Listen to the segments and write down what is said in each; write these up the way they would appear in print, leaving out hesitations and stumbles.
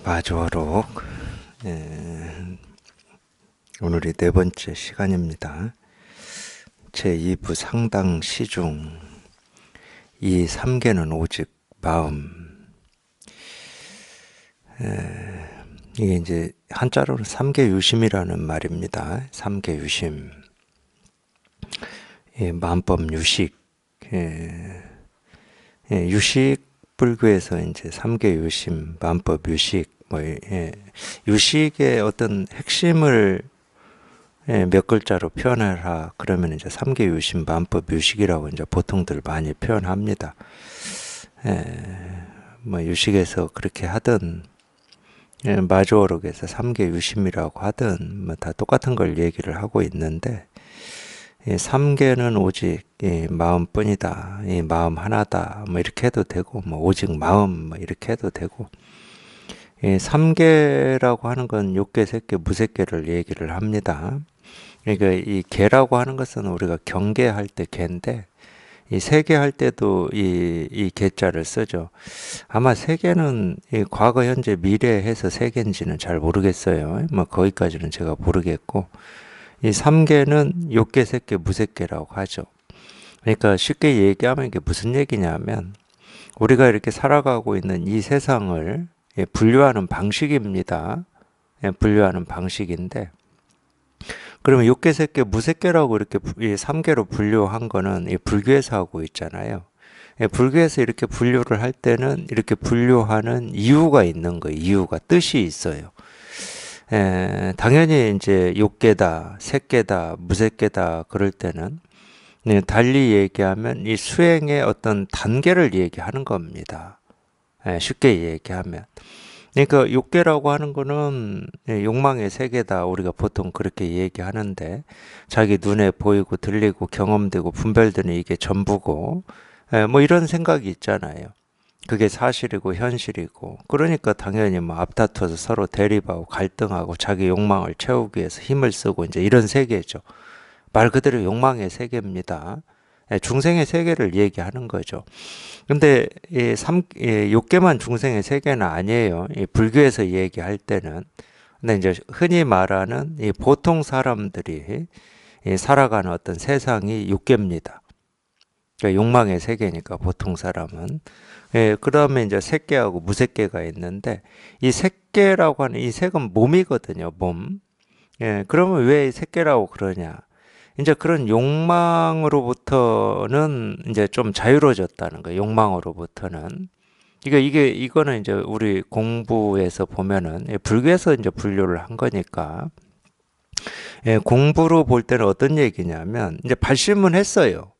마주어록 오늘이 네 번째 시간입니다. 제2부 상당 시중 이 삼계는 오직 마음. 이게 이제 한자로는 삼계유심이라는 말입니다. 삼계유심, 만법 유식, 유식 불교에서 이제 삼계유심, 만법 유식, 유식의 어떤 핵심을 몇 글자로 표현하라 그러면 이제 삼계유심, 만법 유식이라고 이제 보통들 많이 표현합니다. 유식에서 그렇게 하든 마주어록에서 삼계유심이라고 하든 다 똑같은 걸 얘기를 하고 있는데, 삼계는 오직 마음뿐이다, 마음 하나다, 이렇게 해도 되고, 오직 마음, 이렇게 해도 되고, 삼계라고 하는 건 욕계, 색계, 무색계를 얘기를 합니다. 그러니까 이 계라고 하는 것은 우리가 경계할 때 계인데, 이 세계 할 때도 이 계자를 쓰죠. 아마 세계는 과거, 현재, 미래 해서 세계인지는 잘 모르겠어요. 거기까지는 제가 모르겠고, 이 삼계는 욕계, 색계, 무색계라고 하죠. 그러니까 쉽게 얘기하면 이게 무슨 얘기냐면, 우리가 이렇게 살아가고 있는 이 세상을 분류하는 방식입니다. 분류하는 방식인데, 그러면 욕계, 색계, 무색계라고 이렇게 이 삼계로 분류한 거는 이 불교에서 하고 있잖아요. 불교에서 이렇게 분류를 할 때는 이렇게 분류하는 이유가 있는 거예요. 이유가, 뜻이 있어요. 당연히 이제 욕계다, 색계다, 무색계다 그럴 때는 달리 얘기하면 이 수행의 어떤 단계를 얘기하는 겁니다. 쉽게 얘기하면. 그러니까 욕계라고 하는 거는 욕망의 세계다, 우리가 보통 그렇게 얘기하는데, 자기 눈에 보이고 들리고 경험되고 분별되는 이게 전부고, 이런 생각이 있잖아요. 그게 사실이고 현실이고, 그러니까 당연히 앞다퉈서 서로 대립하고 갈등하고 자기 욕망을 채우기 위해서 힘을 쓰고 이제 이런 세계죠. 말 그대로 욕망의 세계입니다. 중생의 세계를 얘기하는 거죠. 근데 욕계만 중생의 세계는 아니에요. 이 불교에서 얘기할 때는. 근데 이제 흔히 말하는 이 보통 사람들이 살아가는 어떤 세상이 욕계입니다. 그러니까 욕망의 세계니까 보통 사람은. 그 다음에 이제 색계하고 무색계가 있는데, 이 색계라고 하는 이 색은 몸이거든요, 몸. 그러면 왜 색계라고 그러냐? 이제 그런 욕망으로부터는 이제 좀 자유로워졌다는 거예요, 욕망으로부터는. 이거는 이제 우리 공부에서 보면은, 불교에서 이제 분류를 한 거니까, 공부로 볼 때는 어떤 얘기냐면, 이제 발심은 했어요.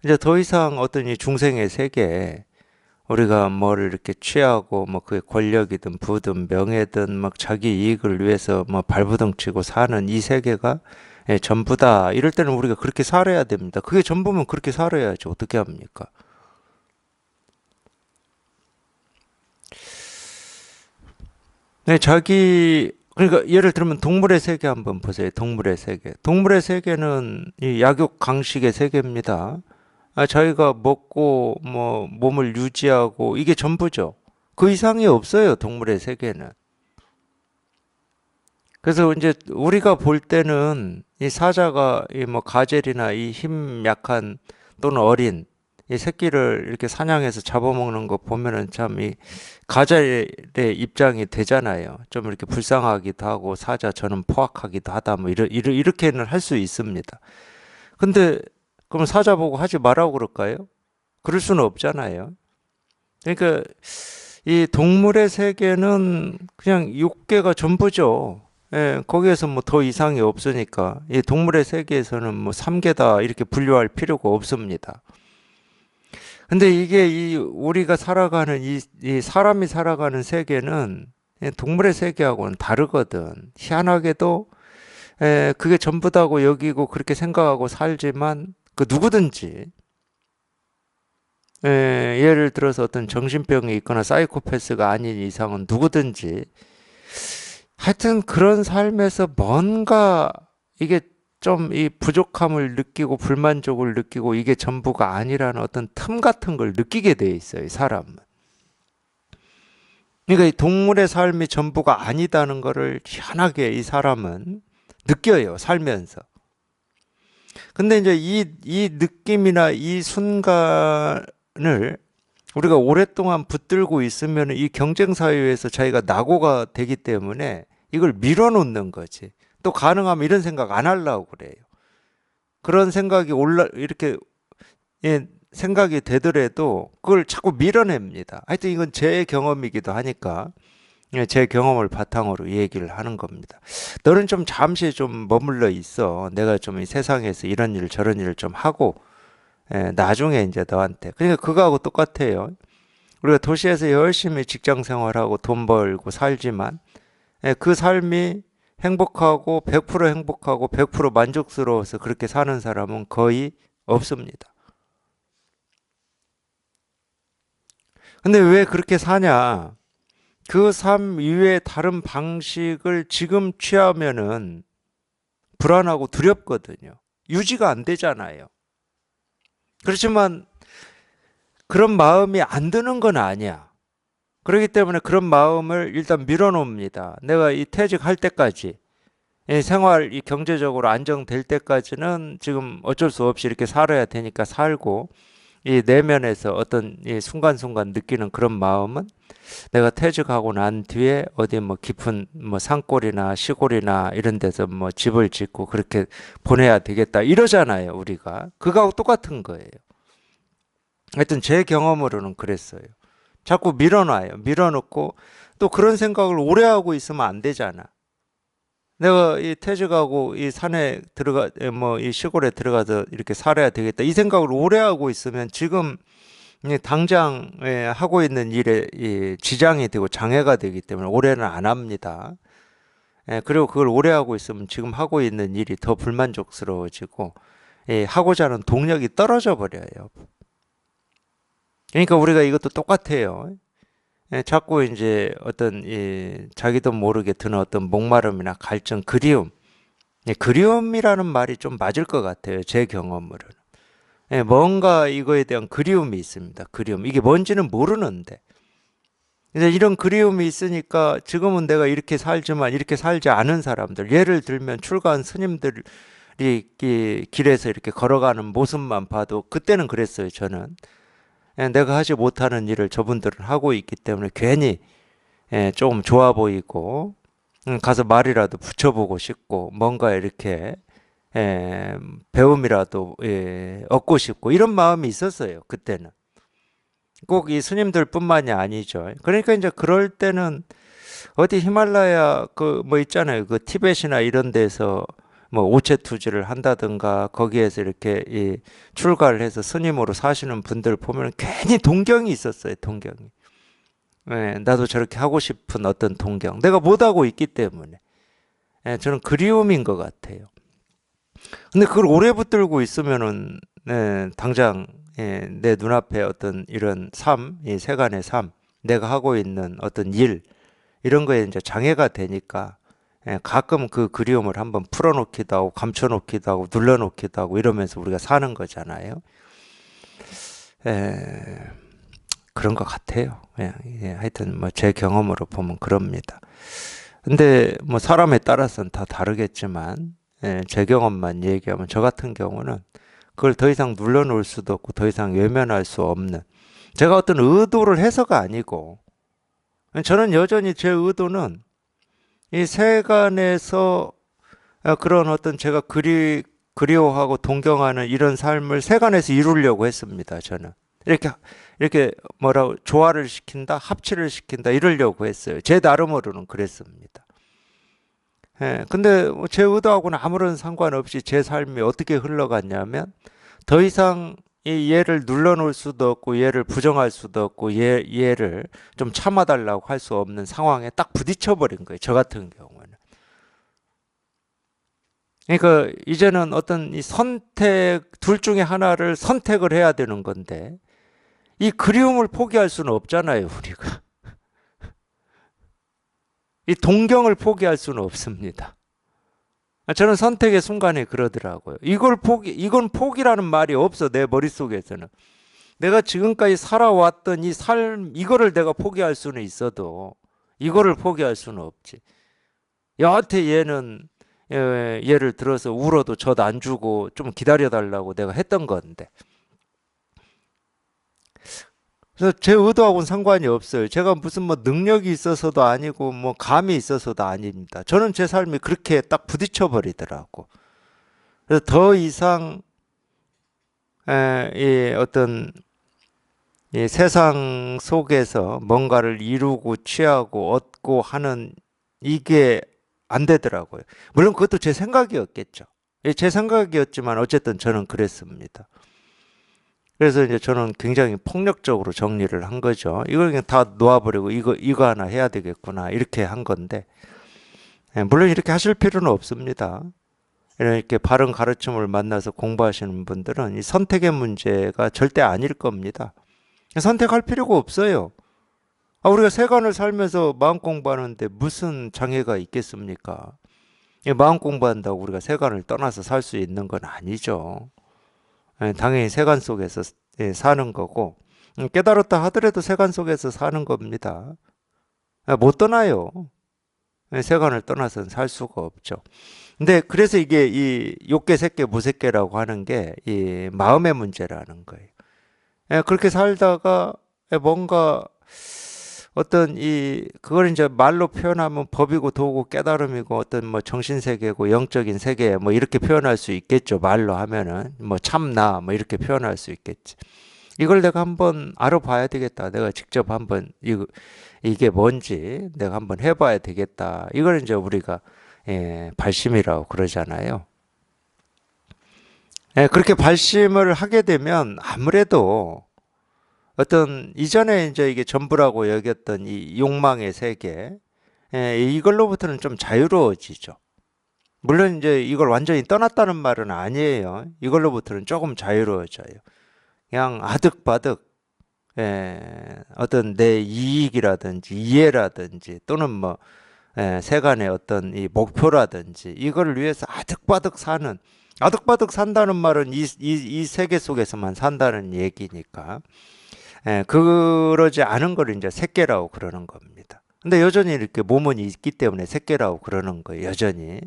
이제 더 이상 어떤 이 중생의 세계에 우리가 뭐를 이렇게 취하고 그게 권력이든 부든 명예든 자기 이익을 위해서 발버둥 치고 사는 이 세계가 전부다, 이럴 때는 우리가 그렇게 살아야 됩니다. 그게 전부면 그렇게 살아야지 어떻게 합니까? 그러니까 예를 들면 동물의 세계 한번 보세요. 동물의 세계. 동물의 세계는 이 약육 강식의 세계입니다. 자기가 먹고 몸을 유지하고 이게 전부죠. 그 이상이 없어요, 동물의 세계는. 그래서 이제 우리가 볼 때는 이 사자가 이 가젤이나 이 힘 약한 또는 어린 이 새끼를 이렇게 사냥해서 잡아먹는 거 보면은 참 이 가젤의 입장이 되잖아요. 좀 이렇게 불쌍하기도 하고, 사자 저는 포악하기도 하다, 이렇게는 할 수 있습니다. 근데 그럼 사자 보고 하지 말라고 그럴까요? 그럴 수는 없잖아요. 그러니까 이 동물의 세계는 그냥 육계가 전부죠. 거기에서 더 이상이 없으니까 이 동물의 세계에서는 삼계다 이렇게 분류할 필요가 없습니다. 근데 이게 이 우리가 살아가는 이 사람이 살아가는 세계는 동물의 세계하고는 다르거든. 희한하게도 그게 전부다고 여기고 그렇게 생각하고 살지만, 그 누구든지 예를 들어서 어떤 정신병이 있거나 사이코패스가 아닌 이상은 누구든지 하여튼 그런 삶에서 뭔가 이게 좀 이 부족함을 느끼고 불만족을 느끼고 이게 전부가 아니라는 어떤 틈 같은 걸 느끼게 돼 있어요, 사람은. 그러니까 이 동물의 삶이 전부가 아니다는 것을 희한하게 이 사람은 느껴요, 살면서. 근데 이제 이 느낌이나 이 순간을 우리가 오랫동안 붙들고 있으면 이 경쟁 사회에서 자기가 낙오가 되기 때문에 이걸 밀어놓는 거지. 또 가능하면 이런 생각 안 하려고 그래요. 그런 생각이 이렇게, 예, 생각이 되더라도 그걸 자꾸 밀어냅니다. 하여튼 이건 제 경험이기도 하니까, 예, 제 경험을 바탕으로 얘기를 하는 겁니다. 너는 좀 잠시 좀 머물러 있어. 내가 좀 이 세상에서 이런 일 저런 일을 좀 하고, 예, 나중에 이제 너한테. 그러니까 그거하고 똑같아요. 우리가 도시에서 열심히 직장 생활하고 돈 벌고 살지만, 예, 그 삶이 행복하고 100% 행복하고 100% 만족스러워서 그렇게 사는 사람은 거의 없습니다. 근데 왜 그렇게 사냐? 그 삶 이외에 다른 방식을 지금 취하면은 불안하고 두렵거든요. 유지가 안 되잖아요. 그렇지만 그런 마음이 안 드는 건 아니야. 그렇기 때문에 그런 마음을 일단 밀어놓습니다. 내가 이 퇴직할 때까지, 이 생활, 이 경제적으로 안정될 때까지는 지금 어쩔 수 없이 이렇게 살아야 되니까 살고, 이 내면에서 어떤 이 순간순간 느끼는 그런 마음은 내가 퇴직하고 난 뒤에 어디 뭐 깊은 뭐 산골이나 시골이나 이런 데서 뭐 집을 짓고 그렇게 보내야 되겠다 이러잖아요, 우리가. 그거하고 똑같은 거예요. 하여튼 제 경험으로는 그랬어요. 자꾸 밀어놔요. 밀어놓고 또 그런 생각을 오래 하고 있으면 안 되잖아. 내가 이 퇴직하고 이 산에 뭐 이 시골에 들어가서 이렇게 살아야 되겠다. 이 생각을 오래 하고 있으면 지금 이 당장 하고 있는 일에 이 지장이 되고 장애가 되기 때문에 올해는 안 합니다. 그리고 그걸 오래 하고 있으면 지금 하고 있는 일이 더 불만족스러워지고 하고자 하는 동력이 떨어져 버려요. 그러니까 우리가 이것도 똑같아요. 자꾸 이제 어떤 자기도 모르게 드는 어떤 목마름이나 갈증, 그리움. 그리움이라는 말이 좀 맞을 것 같아요. 제 경험으로는. 뭔가 이거에 대한 그리움이 있습니다. 그리움. 이게 뭔지는 모르는데. 이제 이런 그리움이 있으니까 지금은 내가 이렇게 살지만 이렇게 살지 않은 사람들, 예를 들면 출가한 스님들이 이 길에서 이렇게 걸어가는 모습만 봐도 그때는 그랬어요, 저는. 내가 하지 못하는 일을 저분들은 하고 있기 때문에 괜히 조금 좋아 보이고 가서 말이라도 붙여보고 싶고 뭔가 이렇게 배움이라도 얻고 싶고 이런 마음이 있었어요, 그때는. 꼭 이 스님들뿐만이 아니죠. 그러니까 이제 그럴 때는 어디 히말라야 그 뭐 있잖아요. 그 티벳이나 이런 데서 뭐 오체투지를 한다든가 거기에서 이렇게 출가를 해서 스님으로 사시는 분들 보면 괜히 동경이 있었어요. 동경이. 나도 저렇게 하고 싶은 어떤 동경. 내가 못하고 있기 때문에. 저는 그리움인 것 같아요. 근데 그걸 오래 붙들고 있으면은 당장 내 눈앞에 어떤 이런 삶, 이 세간의 삶, 내가 하고 있는 어떤 일 이런 거에 이제 장애가 되니까 가끔 그 그리움을 한번 풀어놓기도 하고 감춰놓기도 하고 눌러놓기도 하고 이러면서 우리가 사는 거잖아요. 에, 그런 것 같아요. 하여튼 뭐 제 경험으로 보면 그럽니다. 근데 뭐 사람에 따라서는 다 다르겠지만 제 경험만 얘기하면 저 같은 경우는 그걸 더 이상 눌러놓을 수도 없고 더 이상 외면할 수 없는 제가 어떤 의도를 해서가 아니고 저는 여전히 제 의도는 이 세간에서 그런 어떤 제가 그리워하고 동경하는 이런 삶을 세간에서 이루려고 했습니다. 저는 이렇게 뭐라고 조화를 시킨다, 합치를 시킨다 이러려고 했어요. 제 나름으로는 그랬습니다. 근데 제 의도하고는 아무런 상관없이 제 삶이 어떻게 흘러갔냐면 더 이상 이 얘를 눌러놓을 수도 없고 얘를 부정할 수도 없고 얘를 좀 참아달라고 할 수 없는 상황에 딱 부딪혀 버린 거예요. 저 같은 경우는. 그러니까 이제는 어떤 이 선택 둘 중에 하나를 선택을 해야 되는 건데 이 그리움을 포기할 수는 없잖아요, 우리가. 이 동경을 포기할 수는 없습니다. 저는 선택의 순간에 그러더라고요. 이건 포기라는 말이 없어, 내 머릿속에서는. 내가 지금까지 살아왔던 이 삶, 이거를 내가 포기할 수는 있어도 이거를 포기할 수는 없지. 여하튼 얘는 예를 들어서 울어도 젖 안 주고 좀 기다려달라고 내가 했던 건데. 그래서 제 의도하고는 상관이 없어요. 제가 무슨 뭐 능력이 있어서도 아니고 뭐 감이 있어서도 아닙니다. 저는 제 삶이 그렇게 딱 부딪혀 버리더라고. 그래서 더 이상 이 어떤 이 세상 속에서 뭔가를 이루고 취하고 얻고 하는 이게 안 되더라고요. 물론 그것도 제 생각이었겠죠. 제 생각이었지만 어쨌든 저는 그랬습니다. 그래서 이제 저는 굉장히 폭력적으로 정리를 한 거죠. 이걸 그냥 다 놓아버리고 이거 하나 해야 되겠구나 이렇게 한 건데, 물론 이렇게 하실 필요는 없습니다. 이렇게 바른 가르침을 만나서 공부하시는 분들은 이 선택의 문제가 절대 아닐 겁니다. 선택할 필요가 없어요. 우리가 세간을 살면서 마음 공부하는데 무슨 장애가 있겠습니까? 마음 공부한다고 우리가 세간을 떠나서 살 수 있는 건 아니죠. 당연히 세간 속에서 사는 거고, 깨달았다 하더라도 세간 속에서 사는 겁니다. 못 떠나요. 세간을 떠나서는 살 수가 없죠. 근데 그래서 이게 이 욕계, 색계, 무색계라고 하는 게 이 마음의 문제라는 거예요. 그렇게 살다가 뭔가 어떤 그걸 이제 말로 표현하면 법이고 도고 깨달음이고 어떤 뭐 정신세계고 영적인 세계 뭐 이렇게 표현할 수 있겠죠. 말로 하면은 뭐 참나 뭐 이렇게 표현할 수 있겠지. 이걸 내가 한번 알아봐야 되겠다. 내가 직접 한번 이게 뭔지 내가 한번 해봐야 되겠다. 이걸 이제 우리가 발심이라고 그러잖아요. 그렇게 발심을 하게 되면 아무래도 어떤 이전에 이제 이게 전부라고 여겼던 이 욕망의 세계, 이걸로부터는 좀 자유로워지죠. 물론 이제 이걸 완전히 떠났다는 말은 아니에요. 이걸로부터는 조금 자유로워져요. 그냥 아득바득, 어떤 내 이익이라든지 이해라든지 또는 뭐, 세간의 어떤 이 목표라든지 이걸 위해서 아득바득 산다는 말은 이 세계 속에서만 산다는 얘기니까. 그러지 않은 걸 이제 색계라고 그러는 겁니다. 근데 여전히 이렇게 몸은 있기 때문에 색계라고 그러는 거예요. 여전히.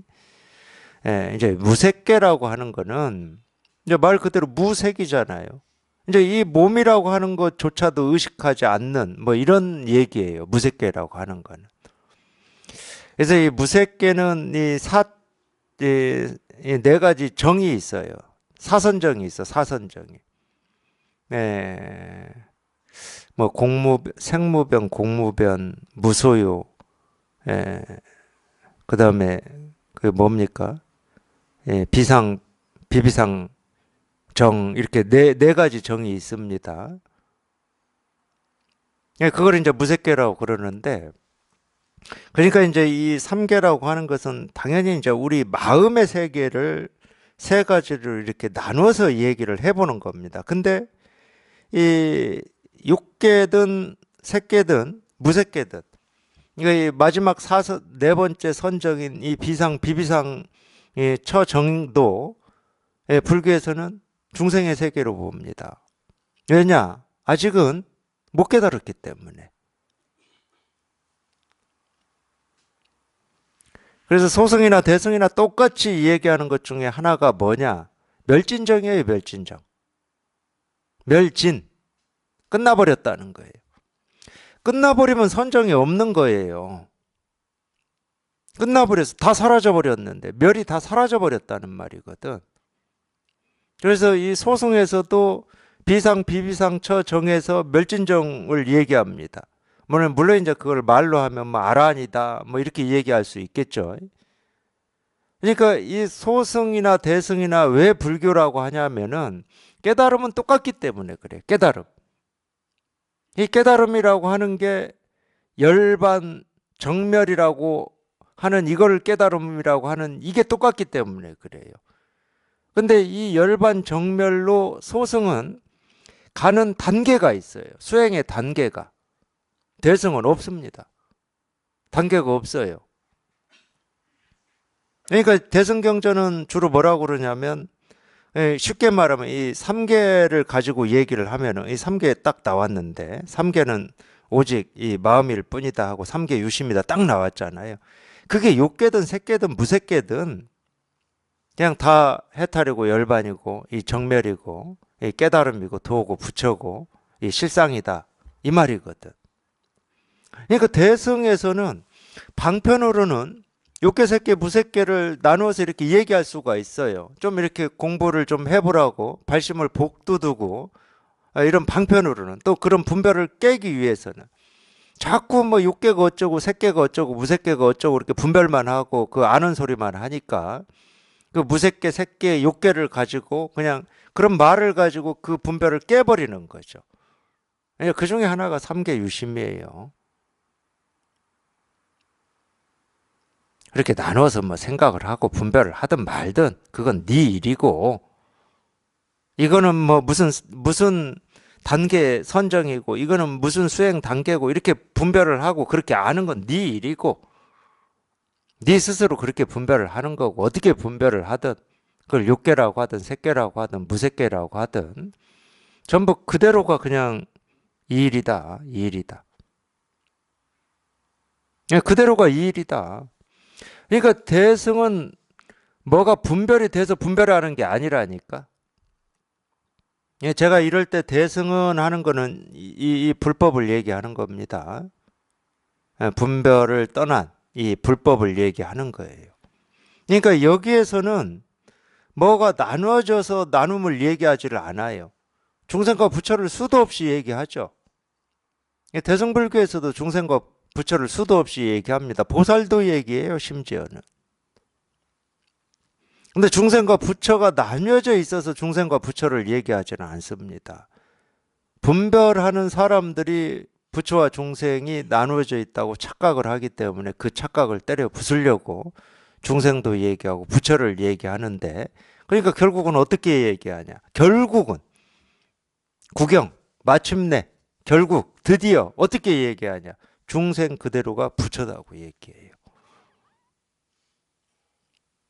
이제 무색계라고 하는 거는 이제 말 그대로 무색이잖아요. 이제 이 몸이라고 하는 것조차도 의식하지 않는 뭐 이런 얘기예요. 무색계라고 하는 거는. 그래서 이 무색계는 이 네 가지 정이 있어요. 사선정이 있어, 사선정이. 뭐 생무변, 공무변, 무소유, 그 다음에 그 뭡니까? 비상, 비비상 정 이렇게 네 가지 정이 있습니다. 그걸 이제 무색계라고 그러는데, 그러니까 이제 이 삼계라고 하는 것은 당연히 이제 우리 마음의 세계를 세 가지를 이렇게 나눠서 얘기를 해보는 겁니다. 근데 이 육계든 색계든 무색계든 이 마지막 네 번째 선정인 이 비상 비비상 처정도 불교에서는 중생의 세계로 봅니다. 왜냐? 아직은 못 깨달았기 때문에. 그래서 소승이나 대승이나 똑같이 얘기하는 것 중에 하나가 뭐냐? 멸진정이에요, 멸진정. 멸진. 끝나버렸다는 거예요. 끝나버리면 선정이 없는 거예요. 끝나버려서 다 사라져버렸는데, 멸이 다 사라져버렸다는 말이거든. 그래서 이 소승에서도 비상, 비비상, 처, 정에서 멸진정을 얘기합니다. 물론 이제 그걸 말로 하면 뭐 아란이다, 뭐 이렇게 얘기할 수 있겠죠. 그러니까 이 소승이나 대승이나 왜 불교라고 하냐면은 깨달음은 똑같기 때문에 그래. 깨달음. 이 깨달음이라고 하는 게 열반 정멸이라고 하는 이걸 깨달음이라고 하는 이게 똑같기 때문에 그래요. 근데 이 열반 정멸로 소승은 가는 단계가 있어요. 수행의 단계가. 대승은 없습니다. 단계가 없어요. 그러니까 대승경전은 주로 뭐라고 그러냐면 쉽게 말하면 이 삼계를 가지고 얘기를 하면은 이 삼계 딱 나왔는데 삼계는 오직 이 마음일 뿐이다 하고 삼계 유심이다 딱 나왔잖아요. 그게 욕계든 색계든 무색계든 그냥 다 해탈이고 열반이고 이 정멸이고 이 깨달음이고 도고 부처고 이 실상이다 이 말이거든. 그러니까 대승에서는 방편으로는 욕계, 색계, 무색계를 나누어서 이렇게 얘기할 수가 있어요. 좀 이렇게 공부를 좀 해보라고 발심을 복두두고 이런 방편으로는 또 그런 분별을 깨기 위해서는 자꾸 뭐 욕계가 어쩌고 색계가 어쩌고 무색계가 어쩌고 이렇게 분별만 하고 그 아는 소리만 하니까 그 무색계, 색계, 욕계를 가지고 그냥 그런 말을 가지고 그 분별을 깨버리는 거죠. 그 중에 하나가 삼계 유심이에요. 이렇게 나눠서 뭐 생각을 하고 분별을 하든 말든 그건 네 일이고 이거는 뭐 무슨 단계 선정이고 이거는 무슨 수행 단계고 이렇게 분별을 하고 그렇게 아는 건 네 일이고 네 스스로 그렇게 분별을 하는 거고 어떻게 분별을 하든 그걸 욕계라고 하든 색계라고 하든 무색계라고 하든 전부 그대로가 그냥 이 일이다. 이 일이다. 그대로가 이 일이다. 그러니까 대승은 뭐가 분별이 돼서 분별하는 게 아니라니까. 제가 이럴 때 대승은 하는 거는 이 불법을 얘기하는 겁니다. 분별을 떠난 이 불법을 얘기하는 거예요. 그러니까 여기에서는 뭐가 나누어져서 나눔을 얘기하지를 않아요. 중생과 부처를 수도 없이 얘기하죠. 대승불교에서도 중생과 부처를 수도 없이 얘기합니다. 보살도 얘기해요, 심지어는. 근데 중생과 부처가 나뉘어져 있어서 중생과 부처를 얘기하지는 않습니다. 분별하는 사람들이 부처와 중생이 나누어져 있다고 착각을 하기 때문에 그 착각을 때려 부수려고 중생도 얘기하고 부처를 얘기하는데 그러니까 결국은 어떻게 얘기하냐. 결국은 구경, 마침내, 결국, 드디어 어떻게 얘기하냐. 중생 그대로가 부처다고 얘기해요.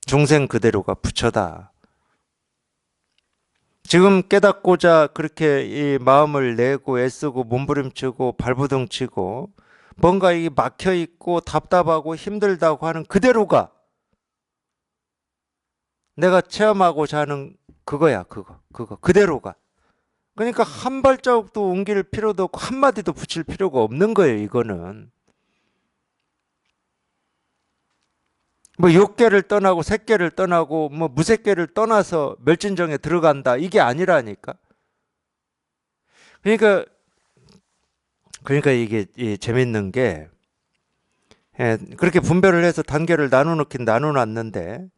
중생 그대로가 부처다. 지금 깨닫고자 그렇게 이 마음을 내고 애쓰고 몸부림치고 발부둥치고 뭔가 이 막혀있고 답답하고 힘들다고 하는 그대로가 내가 체험하고자 하는 그거야. 그거 그대로가. 그러니까 한 발자국도 옮길 필요도 없고 한마디도 붙일 필요가 없는 거예요. 이거는 뭐 욕계를 떠나고 색계를 떠나고 뭐 무색계를 떠나서 멸진정에 들어간다 이게 아니라니까. 그러니까 이게 재밌는 게 그렇게 분별을 해서 단계를 나눠놓긴 나눠놨는데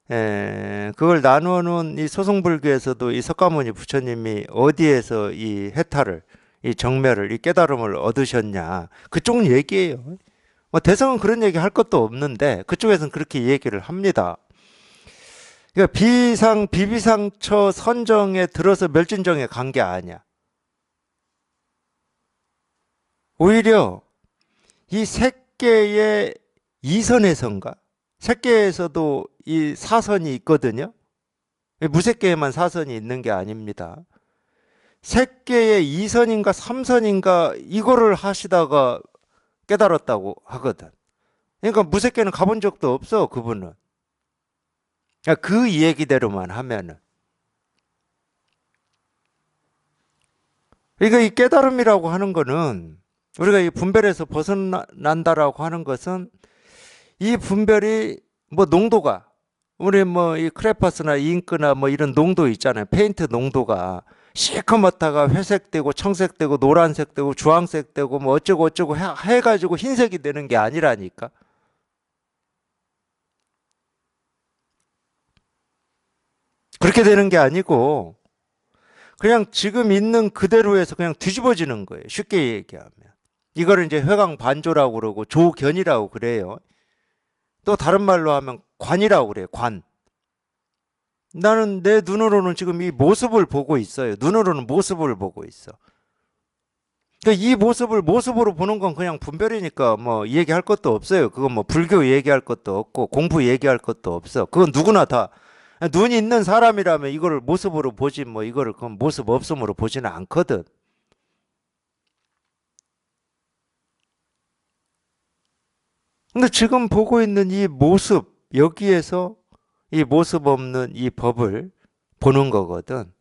그걸 나누어놓은 이 소승불교에서도 이 석가모니 부처님이 어디에서 이 해탈을 이 정멸을 이 깨달음을 얻으셨냐 그쪽 얘기예요. 뭐 대성은 그런 얘기 할 것도 없는데 그쪽에서는 그렇게 얘기를 합니다. 그러니까 비비상처 선정에 들어서 멸진정에 간 게 아니야. 오히려 이 색계의 이선에선가? 색계에서도 이 사선이 있거든요. 무색계에만 사선이 있는 게 아닙니다. 색계의 이선인가 삼선인가 이거를 하시다가 깨달았다고 하거든. 그러니까 무색계는 가본 적도 없어 그분은. 그 얘기대로만 하면은. 그러니까 이 깨달음이라고 하는 거는 우리가 이 분별에서 벗어난다라고 하는 것은 이 분별이 뭐 농도가 우리 뭐 이 크레파스나 잉크나 뭐 이런 농도 있잖아요. 페인트 농도가 시커멓다가 회색되고 청색되고 노란색되고 주황색되고 뭐 어쩌고 해가지고 흰색이 되는 게 아니라니까. 그렇게 되는 게 아니고 그냥 지금 있는 그대로에서 그냥 뒤집어지는 거예요. 쉽게 얘기하면. 이거를 이제 회광반조라고 그러고 조견이라고 그래요. 또 다른 말로 하면 관이라고 그래요. 관. 나는 내 눈으로는 지금 이 모습을 보고 있어요. 눈으로는 모습을 보고 있어. 그러니까 이 모습으로 보는 건 그냥 분별이니까 뭐 얘기할 것도 없어요. 그건 뭐 불교 얘기할 것도 없고 공부 얘기할 것도 없어. 그건 누구나 다 눈이 있는 사람이라면 이거를 모습으로 보지 뭐 이거를 그 모습 없음으로 보지는 않거든. 근데 지금 보고 있는 이 모습, 여기에서 이 모습 없는 이 법을 보는 거거든.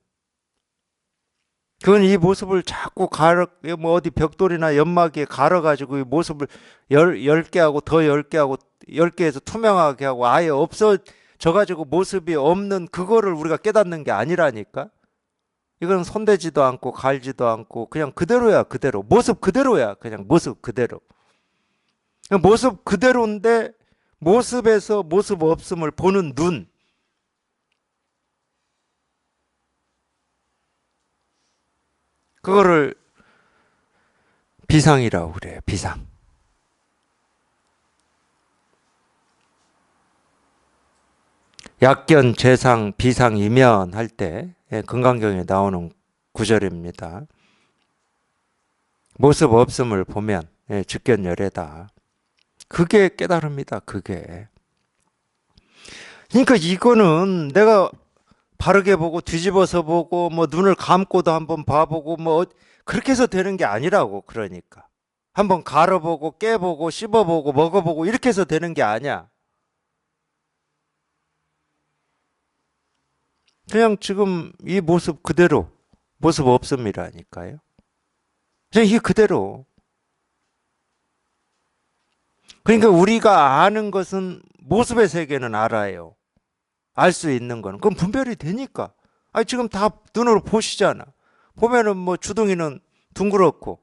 그건 이 모습을 자꾸 뭐 어디 벽돌이나 연막에 갈아가지고 이 모습을 열 개 하고 더 10개 하고 10개에서 투명하게 하고 아예 없어져가지고 모습이 없는 그거를 우리가 깨닫는 게 아니라니까? 이건 손대지도 않고 갈지도 않고 그냥 그대로야, 그대로. 모습 그대로야, 그냥 모습 그대로. 모습 그대로인데 모습에서 모습 없음을 보는 눈. 그거를 비상이라고 그래요. 비상. 약견, 재상, 비상, 이면 할 때 금강경에 나오는 구절입니다. 모습 없음을 보면 즉견열애다. 그게 깨달음이다. 그게. 그러니까 이거는 내가 바르게 보고 뒤집어서 보고 뭐 눈을 감고도 한번 봐보고 뭐 그렇게 해서 되는 게 아니라고. 그러니까 한번 갈아보고 깨보고 씹어보고 먹어보고 이렇게 해서 되는 게 아니야. 그냥 지금 이 모습 그대로 모습 없음이라니까요. 그냥 이게 그대로. 그러니까 우리가 아는 것은 모습의 세계는 알아요. 알 수 있는 거는. 그럼 분별이 되니까. 아니, 지금 다 눈으로 보시잖아. 보면은 뭐 주둥이는 둥그렇고,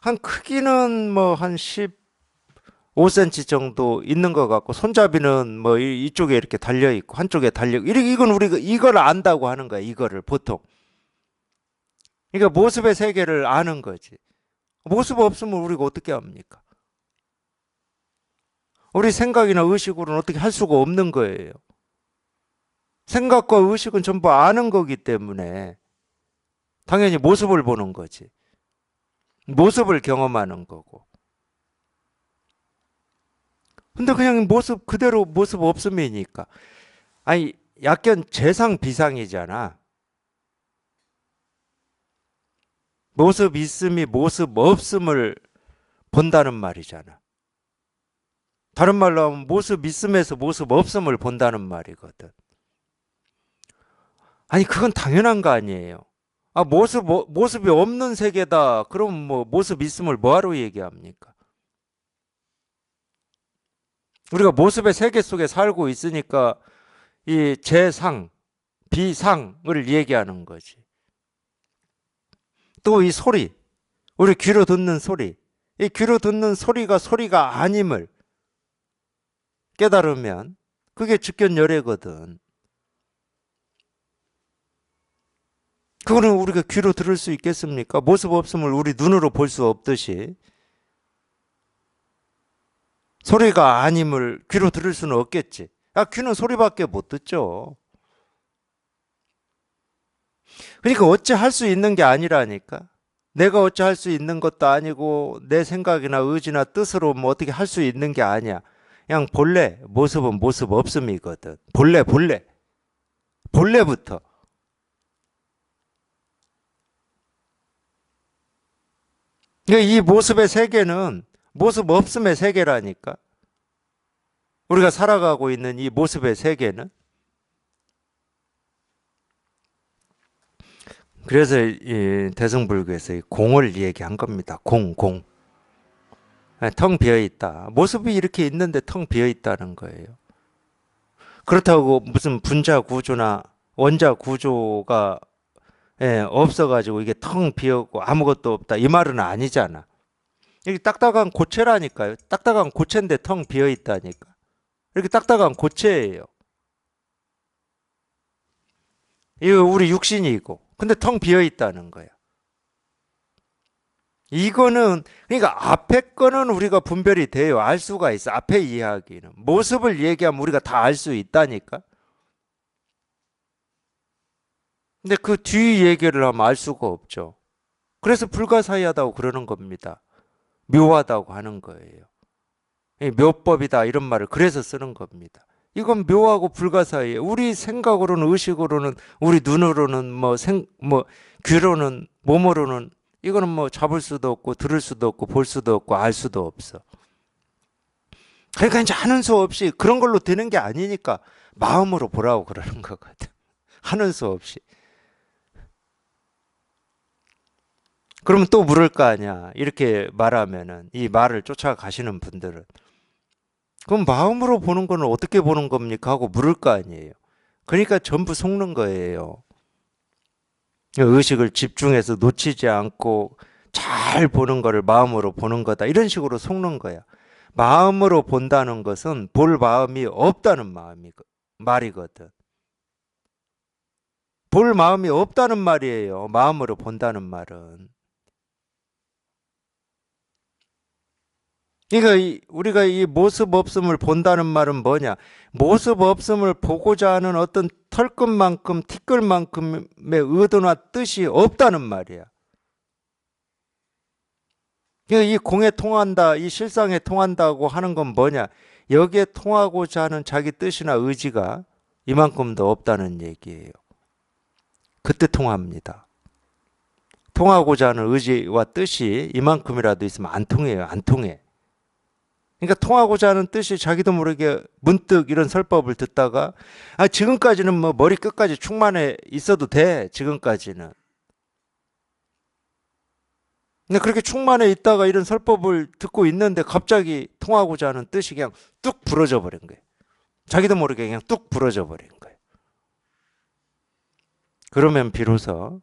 한 크기는 뭐 한 15cm 정도 있는 것 같고, 손잡이는 뭐 이쪽에 이렇게 달려있고, 한쪽에 달려있고, 이건 우리가 이걸 안다고 하는 거야, 이거를 보통. 그러니까 모습의 세계를 아는 거지. 모습 없으면 우리가 어떻게 합니까? 우리 생각이나 의식으로는 어떻게 할 수가 없는 거예요. 생각과 의식은 전부 아는 거기 때문에 당연히 모습을 보는 거지. 모습을 경험하는 거고. 근데 그냥 모습 그대로 모습 없음이니까. 아니, 약간 재상 비상이잖아. 모습 있음이 모습 없음을 본다는 말이잖아. 다른 말로 하면 모습 있음에서 모습 없음을 본다는 말이거든. 아니, 그건 당연한 거 아니에요. 아, 모습이 없는 세계다. 그럼 뭐 모습 있음을 뭐하러 얘기합니까? 우리가 모습의 세계 속에 살고 있으니까 이 재상, 비상을 얘기하는 거지. 또 이 소리, 우리 귀로 듣는 소리, 이 귀로 듣는 소리가 아님을 깨달으면 그게 즉견열애거든. 그거는 우리가 귀로 들을 수 있겠습니까? 모습 없음을 우리 눈으로 볼 수 없듯이 소리가 아님을 귀로 들을 수는 없겠지. 아, 귀는 소리밖에 못 듣죠. 그러니까 어찌 할 수 있는 게 아니라니까. 내가 어찌 할 수 있는 것도 아니고 내 생각이나 의지나 뜻으로 뭐 어떻게 할 수 있는 게 아니야. 그냥 본래 모습은 모습 없음이거든. 본래부터. 그러니까 이 모습의 세계는 모습 없음의 세계라니까. 우리가 살아가고 있는 이 모습의 세계는. 그래서 이 대승불교에서 이 공을 얘기한 겁니다. 공. 텅 비어 있다. 모습이 이렇게 있는데 텅 비어 있다는 거예요. 그렇다고 무슨 분자 구조나 원자 구조가 없어가지고 이게 텅 비었고 아무것도 없다. 이 말은 아니잖아. 이게 딱딱한 고체라니까요. 딱딱한 고체인데 텅 비어 있다니까. 이렇게 딱딱한 고체예요. 이거 우리 육신이고. 근데 텅 비어 있다는 거야. 이거는 그러니까 앞에 거는 우리가 분별이 돼요. 알 수가 있어. 앞에 이야기는 모습을 얘기하면 우리가 다 알 수 있다니까. 근데 그 뒤 얘기를 하면 알 수가 없죠. 그래서 불가사의하다고 그러는 겁니다. 묘하다고 하는 거예요. 묘법이다 이런 말을 그래서 쓰는 겁니다. 이건 묘하고 불가사의예요. 우리 생각으로는, 의식으로는, 우리 눈으로는, 귀로는, 몸으로는 이거는 뭐 잡을 수도 없고 들을 수도 없고 볼 수도 없고 알 수도 없어. 그러니까 이제 하는 수 없이 그런 걸로 되는 게 아니니까 마음으로 보라고 그러는 거거든. 하는 수 없이. 그러면 또 물을 거 아니야. 이렇게 말하면은, 이 말을 쫓아가시는 분들은. 그럼 마음으로 보는 거는 어떻게 보는 겁니까? 하고 물을 거 아니에요. 그러니까 전부 속는 거예요. 의식을 집중해서 놓치지 않고 잘 보는 거를 마음으로 보는 거다. 이런 식으로 속는 거야. 마음으로 본다는 것은 볼 마음이 없다는 말이거든. 볼 마음이 없다는 말이에요. 마음으로 본다는 말은. 그러니까 우리가 이 모습 없음을 본다는 말은 뭐냐? 모습 없음을 보고자 하는 어떤 털끝만큼, 티끌만큼의 의도나 뜻이 없다는 말이야. 그러니까 이 공에 통한다, 이 실상에 통한다고 하는 건 뭐냐? 여기에 통하고자 하는 자기 뜻이나 의지가 이만큼도 없다는 얘기예요. 그때 통합니다. 통하고자 하는 의지와 뜻이 이만큼이라도 있으면 안 통해요. 안 통해. 그러니까 통하고자 하는 뜻이 자기도 모르게 문득 이런 설법을 듣다가 지금까지는 뭐 머리 끝까지 충만해 있어도 돼. 지금까지는. 근데 그렇게 충만해 있다가 이런 설법을 듣고 있는데 갑자기 통하고자 하는 뜻이 그냥 뚝 부러져 버린 거예요. 자기도 모르게 그냥 뚝 부러져 버린 거예요. 그러면 비로소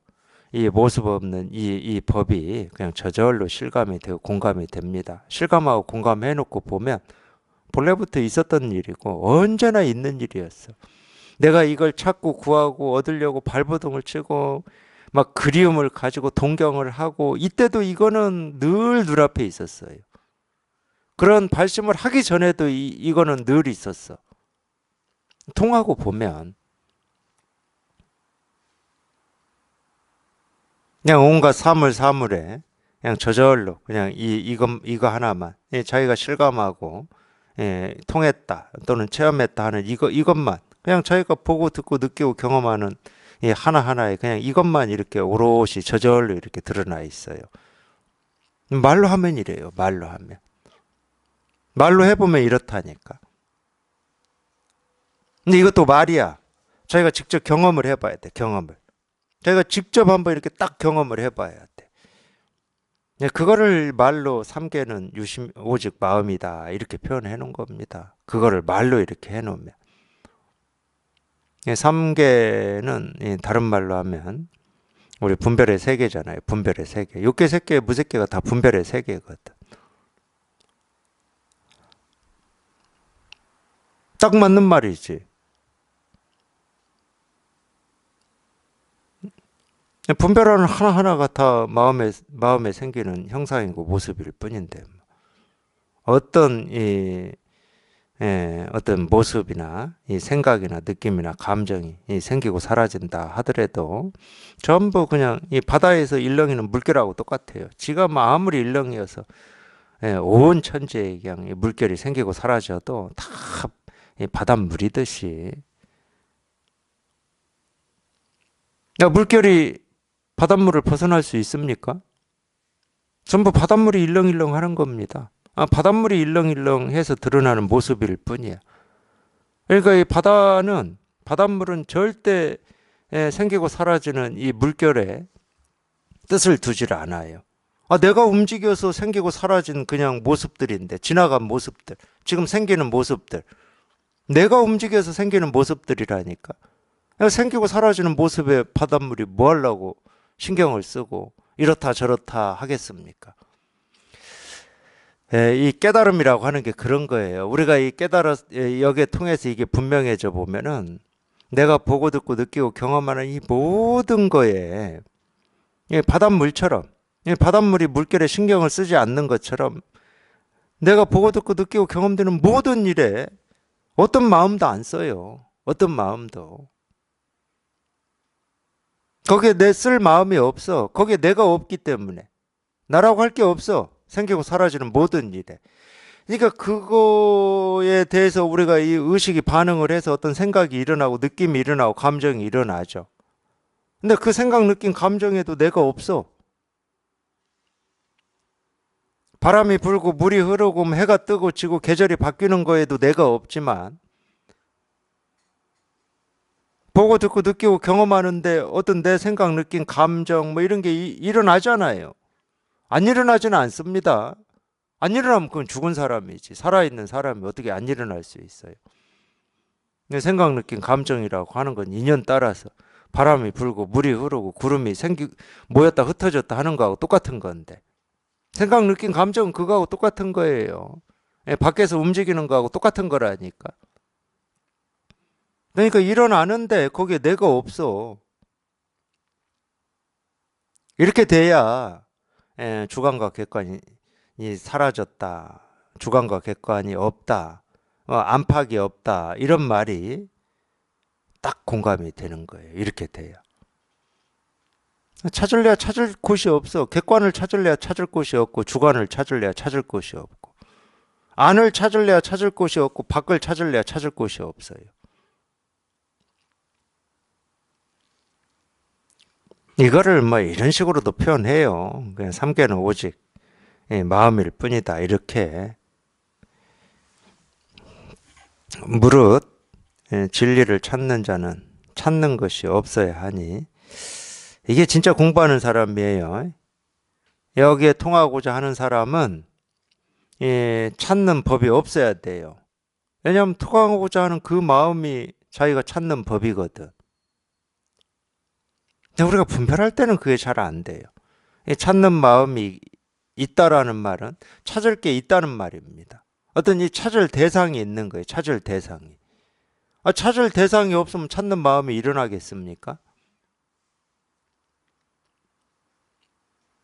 이 모습 없는 이 법이 그냥 저절로 실감이 되고 공감이 됩니다. 실감하고 공감해 놓고 보면 본래부터 있었던 일이고 언제나 있는 일이었어. 내가 이걸 찾고 구하고 얻으려고 발버둥을 치고 막 그리움을 가지고 동경을 하고 이때도 이거는 늘 눈앞에 있었어요. 그런 발심을 하기 전에도 이거는 늘 있었어. 통하고 보면 그냥 온갖 사물에 그냥 저절로 그냥 이거 하나만 자기가 실감하고 통했다 또는 체험했다 하는 이것만 그냥 자기가 보고 듣고 느끼고 경험하는 하나하나에 그냥 이것만 이렇게 오롯이 저절로 이렇게 드러나 있어요. 말로 하면 이래요. 말로 하면. 말로 해보면 이렇다니까. 근데 이것도 말이야. 자기가 직접 경험을 해봐야 돼. 경험을. 자기가 직접 한번 이렇게 딱 경험을 해봐야 돼. 그거를 말로 삼계는 유심 오직 마음이다 이렇게 표현해 놓은 겁니다. 그거를 말로 이렇게 해놓으면 삼계는 다른 말로 하면 우리 분별의 세계잖아요. 분별의 세계. 육계, 색계, 무색계가 다 분별의 세계거든. 딱 맞는 말이지. 분별하는 하나하나가 다 마음에 생기는 형상이고 모습일 뿐인데 어떤 어떤 모습이나 이 생각이나 느낌이나 감정이 생기고 사라진다 하더라도 전부 그냥 이 바다에서 일렁이는 물결하고 똑같아요. 지가 뭐 아무리 일렁이어서 온 천지에 그냥 물결이 생기고 사라져도 다 바닷물이듯이 물결이 바닷물을 벗어날 수 있습니까? 전부 바닷물이 일렁일렁 하는 겁니다. 바닷물이 일렁일렁해서 드러나는 모습일 뿐이야. 그러니까 이 바닷물은 절대 생기고 사라지는 이 물결에 뜻을 두질 않아요. 내가 움직여서 생기고 사라진 그냥 모습들인데, 지나간 모습들, 지금 생기는 모습들, 내가 움직여서 생기는 모습들이라니까. 생기고 사라지는 모습에 바닷물이 뭐 하려고 신경을 쓰고 이렇다 저렇다 하겠습니까? 이 깨달음이라고 하는 게 그런 거예요. 우리가 여기에 통해서 이게 분명해져 보면은 내가 보고 듣고 느끼고 경험하는 이 모든 거에 바닷물처럼 바닷물이 물결에 신경을 쓰지 않는 것처럼 내가 보고 듣고 느끼고 경험되는 모든 일에 어떤 마음도 안 써요. 어떤 마음도. 거기에 내 쓸 마음이 없어. 거기에 내가 없기 때문에. 나라고 할 게 없어. 생기고 사라지는 모든 일에. 그러니까 그거에 대해서 우리가 이 의식이 반응을 해서 어떤 생각이 일어나고 느낌이 일어나고 감정이 일어나죠. 근데 그 생각, 느낌, 감정에도 내가 없어. 바람이 불고 물이 흐르고 해가 뜨고 지고 계절이 바뀌는 거에도 내가 없지만 보고 듣고 느끼고 경험하는데 어떤 내 생각, 느낌, 감정 뭐 이런 게 일어나잖아요. 안 일어나지는 않습니다. 안 일어나면 그건 죽은 사람이지. 살아있는 사람이 어떻게 안 일어날 수 있어요. 생각, 느낌, 감정이라고 하는 건 인연 따라서 바람이 불고 물이 흐르고 구름이 모였다 흩어졌다 하는 거하고 똑같은 건데 생각, 느낌, 감정은 그거하고 똑같은 거예요. 예, 밖에서 움직이는 거하고 똑같은 거라니까. 그러니까 일어나는데 거기에 내가 없어. 이렇게 돼야 주관과 객관이 사라졌다. 주관과 객관이 없다. 안팎이 없다. 이런 말이 딱 공감이 되는 거예요. 이렇게 돼야. 찾을래야 찾을 곳이 없어. 객관을 찾을래야 찾을 곳이 없고 주관을 찾을래야 찾을 곳이 없고 안을 찾을래야 찾을 곳이 없고 밖을 찾을래야 찾을 곳이 없어요. 이거를 뭐 이런 식으로도 표현해요. 그냥 삼계는 오직 마음일 뿐이다. 이렇게 무릇 진리를 찾는 자는 찾는 것이 없어야 하니 이게 진짜 공부하는 사람이에요. 여기에 통하고자 하는 사람은 찾는 법이 없어야 돼요. 왜냐하면 통하고자 하는 그 마음이 자기가 찾는 법이거든. 근데 우리가 분별할 때는 그게 잘 안 돼요. 찾는 마음이 있다라는 말은 찾을 게 있다는 말입니다. 어떤 이 찾을 대상이 있는 거예요. 찾을 대상이. 찾을 대상이 없으면 찾는 마음이 일어나겠습니까?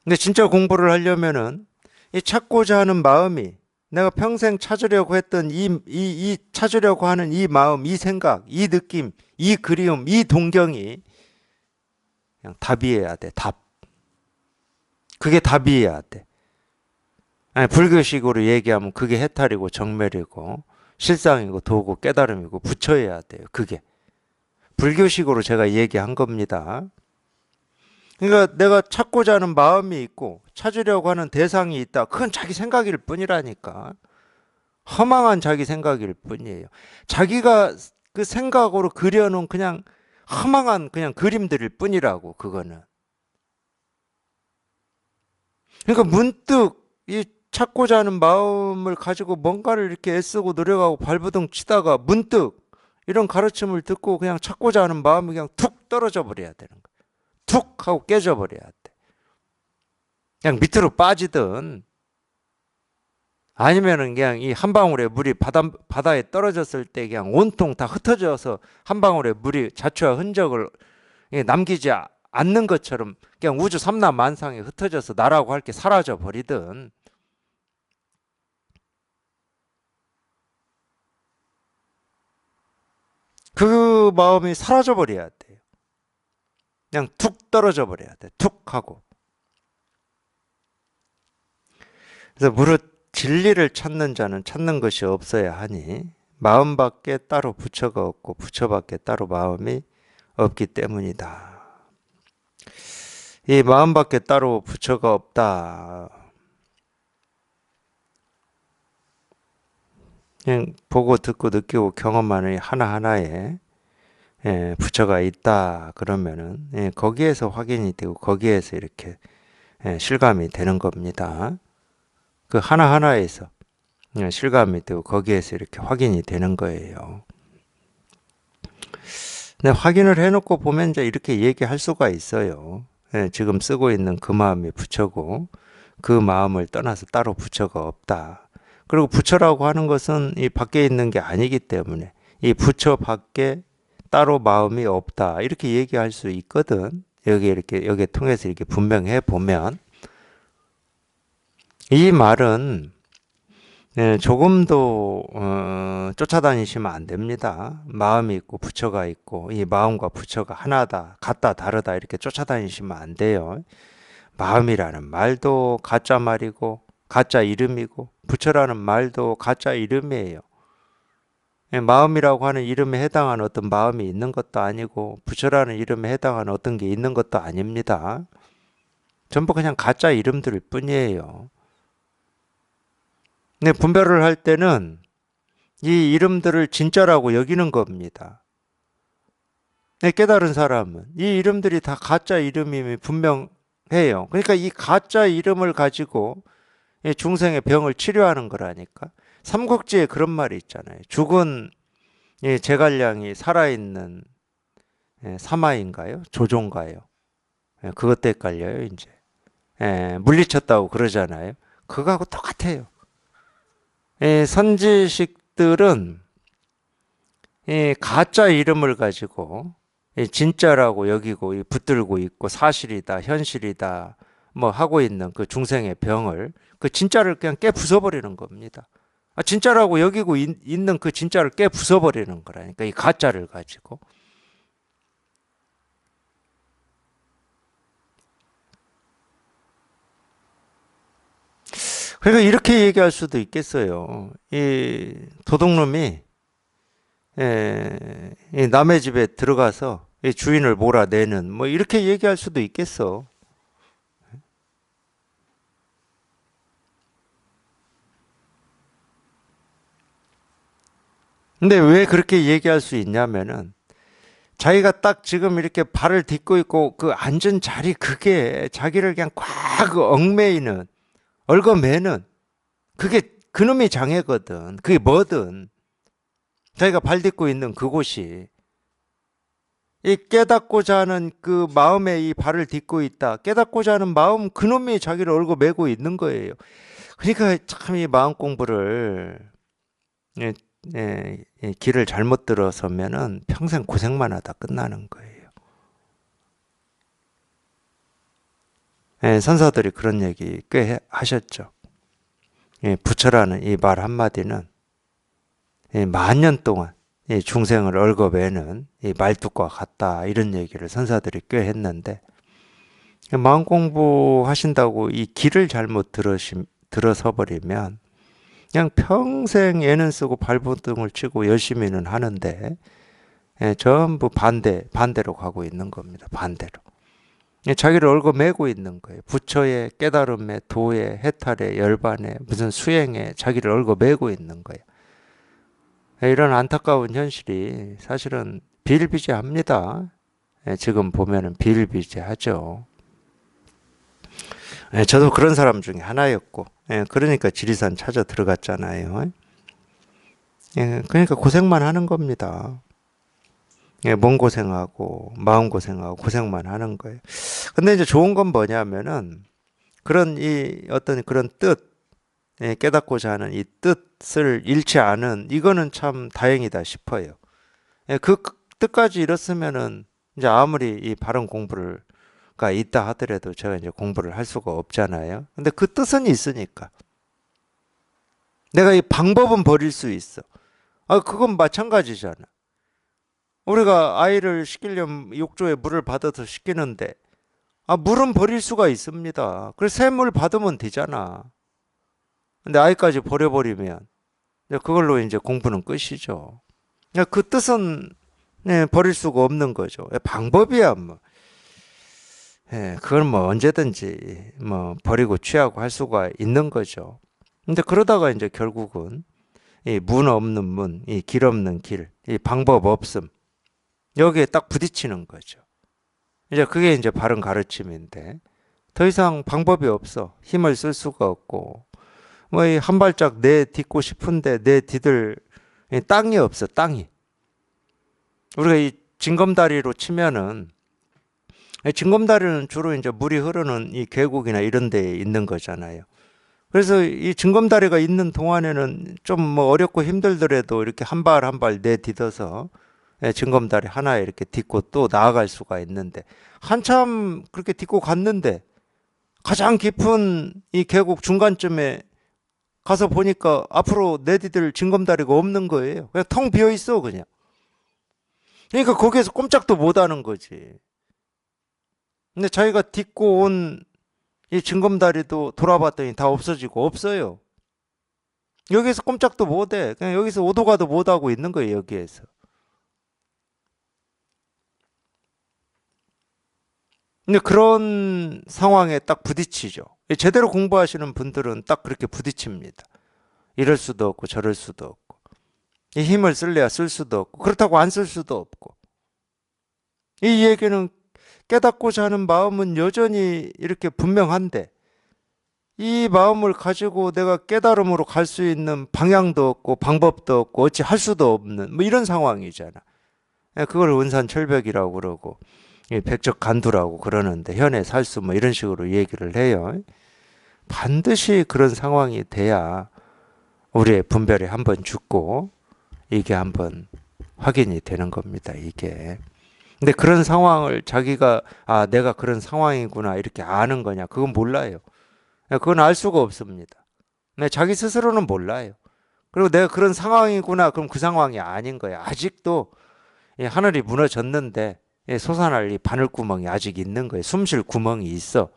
근데 진짜 공부를 하려면은 이 찾고자 하는 마음이 내가 평생 찾으려고 했던 이 찾으려고 하는 이 마음, 이 생각, 이 느낌, 이 그리움, 이 동경이 그냥 답이어야 돼. 답. 그게 답이어야 돼. 아니, 불교식으로 얘기하면 그게 해탈이고 정멸이고 실상이고 도고 깨달음이고 부처여야 돼요. 그게. 불교식으로 제가 얘기한 겁니다. 그러니까 내가 찾고자 하는 마음이 있고 찾으려고 하는 대상이 있다. 그건 자기 생각일 뿐이라니까. 허망한 자기 생각일 뿐이에요. 자기가 그 생각으로 그려놓은 그냥 허망한 그냥 그림들일 뿐이라고 그거는. 그러니까 문득 이 찾고자 하는 마음을 가지고 뭔가를 이렇게 애쓰고 노력하고 발버둥 치다가 문득 이런 가르침을 듣고 그냥 찾고자 하는 마음이 그냥 툭 떨어져 버려야 되는 거예요. 툭 하고 깨져 버려야 돼. 그냥 밑으로 빠지든 아니면은 그냥 이 한 방울의 물이 바다에 떨어졌을 때 그냥 온통 다 흩어져서 한 방울의 물이 자취와 흔적을 남기지 않는 것처럼 그냥 우주 삼라만상에 흩어져서 나라고 할 게 사라져 버리든 그 마음이 사라져 버려야 돼요. 그냥 툭 떨어져 버려야 돼. 툭 하고. 그래서 무릇 진리를 찾는 자는 찾는 것이 없어야 하니 마음밖에 따로 부처가 없고 부처밖에 따로 마음이 없기 때문이다. 이 마음밖에 따로 부처가 없다. 그냥 보고 듣고 느끼고 경험하는 하나하나에 부처가 있다 그러면은 거기에서 확인이 되고 거기에서 이렇게 실감이 되는 겁니다. 그 하나하나에서 실감이 되고 거기에서 이렇게 확인이 되는 거예요. 근데 확인을 해놓고 보면 이제 이렇게 얘기할 수가 있어요. 지금 쓰고 있는 그 마음이 부처고 그 마음을 떠나서 따로 부처가 없다. 그리고 부처라고 하는 것은 이 밖에 있는 게 아니기 때문에 이 부처 밖에 따로 마음이 없다. 이렇게 얘기할 수 있거든. 여기에 통해서 이렇게 분명해 보면 이 말은 조금도 쫓아다니시면 안 됩니다. 마음이 있고 부처가 있고 이 마음과 부처가 하나다, 같다, 다르다 이렇게 쫓아다니시면 안 돼요. 마음이라는 말도 가짜 말이고 가짜 이름이고 부처라는 말도 가짜 이름이에요. 마음이라고 하는 이름에 해당하는 어떤 마음이 있는 것도 아니고 부처라는 이름에 해당하는 어떤 게 있는 것도 아닙니다. 전부 그냥 가짜 이름들일 뿐이에요. 근데 분별을 할 때는 이 이름들을 진짜라고 여기는 겁니다. 깨달은 사람은 이 이름들이 다 가짜 이름임이 분명해요. 그러니까 이 가짜 이름을 가지고 중생의 병을 치료하는 거라니까. 삼국지에 그런 말이 있잖아요. 죽은 제갈량이 살아있는 사마인가요? 조종가요? 그것도 헷갈려요, 이제. 물리쳤다고 그러잖아요. 그거하고 똑같아요. 선지식들은 가짜 이름을 가지고 진짜라고 여기고 붙들고 있고 사실이다, 현실이다, 뭐 하고 있는 그 중생의 병을 그 진짜를 그냥 깨 부숴버리는 겁니다. 진짜라고 여기고 있는 그 진짜를 깨 부숴버리는 거라니까, 이 가짜를 가지고. 그러니까 이렇게 얘기할 수도 있겠어요. 이 도둑놈이 이 남의 집에 들어가서 이 주인을 몰아내는 뭐 이렇게 얘기할 수도 있겠어. 근데 왜 그렇게 얘기할 수 있냐면은 자기가 딱 지금 이렇게 발을 딛고 있고 그 앉은 자리 그게 자기를 그냥 꽉 얽매이는 얽어매는 그게 그놈이 장애거든. 그게 뭐든 자기가 발 딛고 있는 그곳이 이 깨닫고자 하는 그 마음에 이 발을 딛고 있다. 깨닫고자 하는 마음 그놈이 자기를 얽어매고 있는 거예요. 그러니까 참 이 마음 공부를 예, 길을 잘못 들어서면은 평생 고생만 하다 끝나는 거예요. 선사들이 그런 얘기 꽤 하셨죠. 부처라는 이 말 한마디는 만년 동안 중생을 얽어매는 이 말뚝과 같다, 이런 얘기를 선사들이 꽤 했는데, 마음 공부 하신다고 이 길을 잘못 들어서 버리면 그냥 평생 애는 쓰고 발버둥을 치고 열심히는 하는데 전부 반대로 가고 있는 겁니다. 반대로. 자기를 얽어매고 있는 거예요. 부처의 깨달음에, 도에, 해탈에, 열반에, 무슨 수행에 자기를 얽어매고 있는 거예요. 이런 안타까운 현실이 사실은 비일비재합니다. 지금 보면은 비일비재하죠. 저도 그런 사람 중에 하나였고, 그러니까 지리산 찾아 들어갔잖아요. 그러니까 고생만 하는 겁니다. 몸 고생하고 마음 고생하고 고생만 하는 거예요. 근데 이제 좋은 건 뭐냐면은 그런 이 어떤 그런 뜻, 깨닫고자 하는 이 뜻을 잃지 않은 이거는 참 다행이다 싶어요. 그 뜻까지 잃었으면은 이제 아무리 이 바른 공부가 있다 하더라도 제가 이제 공부를 할 수가 없잖아요. 근데 그 뜻은 있으니까 내가 이 방법은 버릴 수 있어. 그건 마찬가지잖아. 우리가 아이를 시키려면 욕조에 물을 받아서 시키는데 물은 버릴 수가 있습니다. 그래서 샘물 받으면 되잖아. 근데 아이까지 버려버리면 그걸로 이제 공부는 끝이죠. 그 뜻은 버릴 수가 없는 거죠. 방법이야 뭐. 그걸 뭐 언제든지 뭐 버리고 취하고 할 수가 있는 거죠. 근데 그러다가 이제 결국은 이 문 없는 문, 이 길 없는 길, 이 방법 없음, 여기에 딱 부딪히는 거죠. 이제 그게 이제 바른 가르침인데 더 이상 방법이 없어. 힘을 쓸 수가 없고 뭐 한 발짝 내딛고 싶은데 내디딜 땅이 없어. 땅이. 우리가 이 징검다리로 치면은 징검다리는 주로 이제 물이 흐르는 이 계곡이나 이런 데에 있는 거잖아요. 그래서 이 징검다리가 있는 동안에는 좀 뭐 어렵고 힘들더라도 이렇게 한 발 한 발 내딛어서 징검다리 하나에 이렇게 딛고 또 나아갈 수가 있는데 한참 그렇게 딛고 갔는데 가장 깊은 이 계곡 중간쯤에 가서 보니까 앞으로 내디딜 징검다리가 없는 거예요. 그냥 텅 비어 있어 그냥. 그러니까 거기에서 꼼짝도 못 하는 거지. 근데 자기가 딛고 온 이 징검다리도 돌아봤더니 다 없어지고 없어요. 여기에서 꼼짝도 못해. 그냥 여기서 오도 가도 못하고 있는 거예요, 여기에서. 근데 그런 상황에 딱 부딪히죠. 제대로 공부하시는 분들은 딱 그렇게 부딪힙니다. 이럴 수도 없고 저럴 수도 없고. 이 힘을 쓸래야 쓸 수도 없고 그렇다고 안 쓸 수도 없고. 이 얘기는 깨닫고자 하는 마음은 여전히 이렇게 분명한데 이 마음을 가지고 내가 깨달음으로 갈 수 있는 방향도 없고 방법도 없고 어찌 할 수도 없는 뭐 이런 상황이잖아. 그걸 은산철벽이라고 그러고 백적간두라고 그러는데 현의 살수 뭐 이런 식으로 얘기를 해요. 반드시 그런 상황이 돼야 우리의 분별이 한번 죽고 이게 한번 확인이 되는 겁니다. 이게. 근데 그런 상황을 자기가 내가 그런 상황이구나 이렇게 아는 거냐? 그건 몰라요. 그건 알 수가 없습니다. 자기 스스로는 몰라요. 그리고 내가 그런 상황이구나 그럼 그 상황이 아닌 거예요. 아직도 하늘이 무너졌는데 솟아날 이 바늘구멍이 아직 있는 거예요. 숨쉴 구멍이 있어.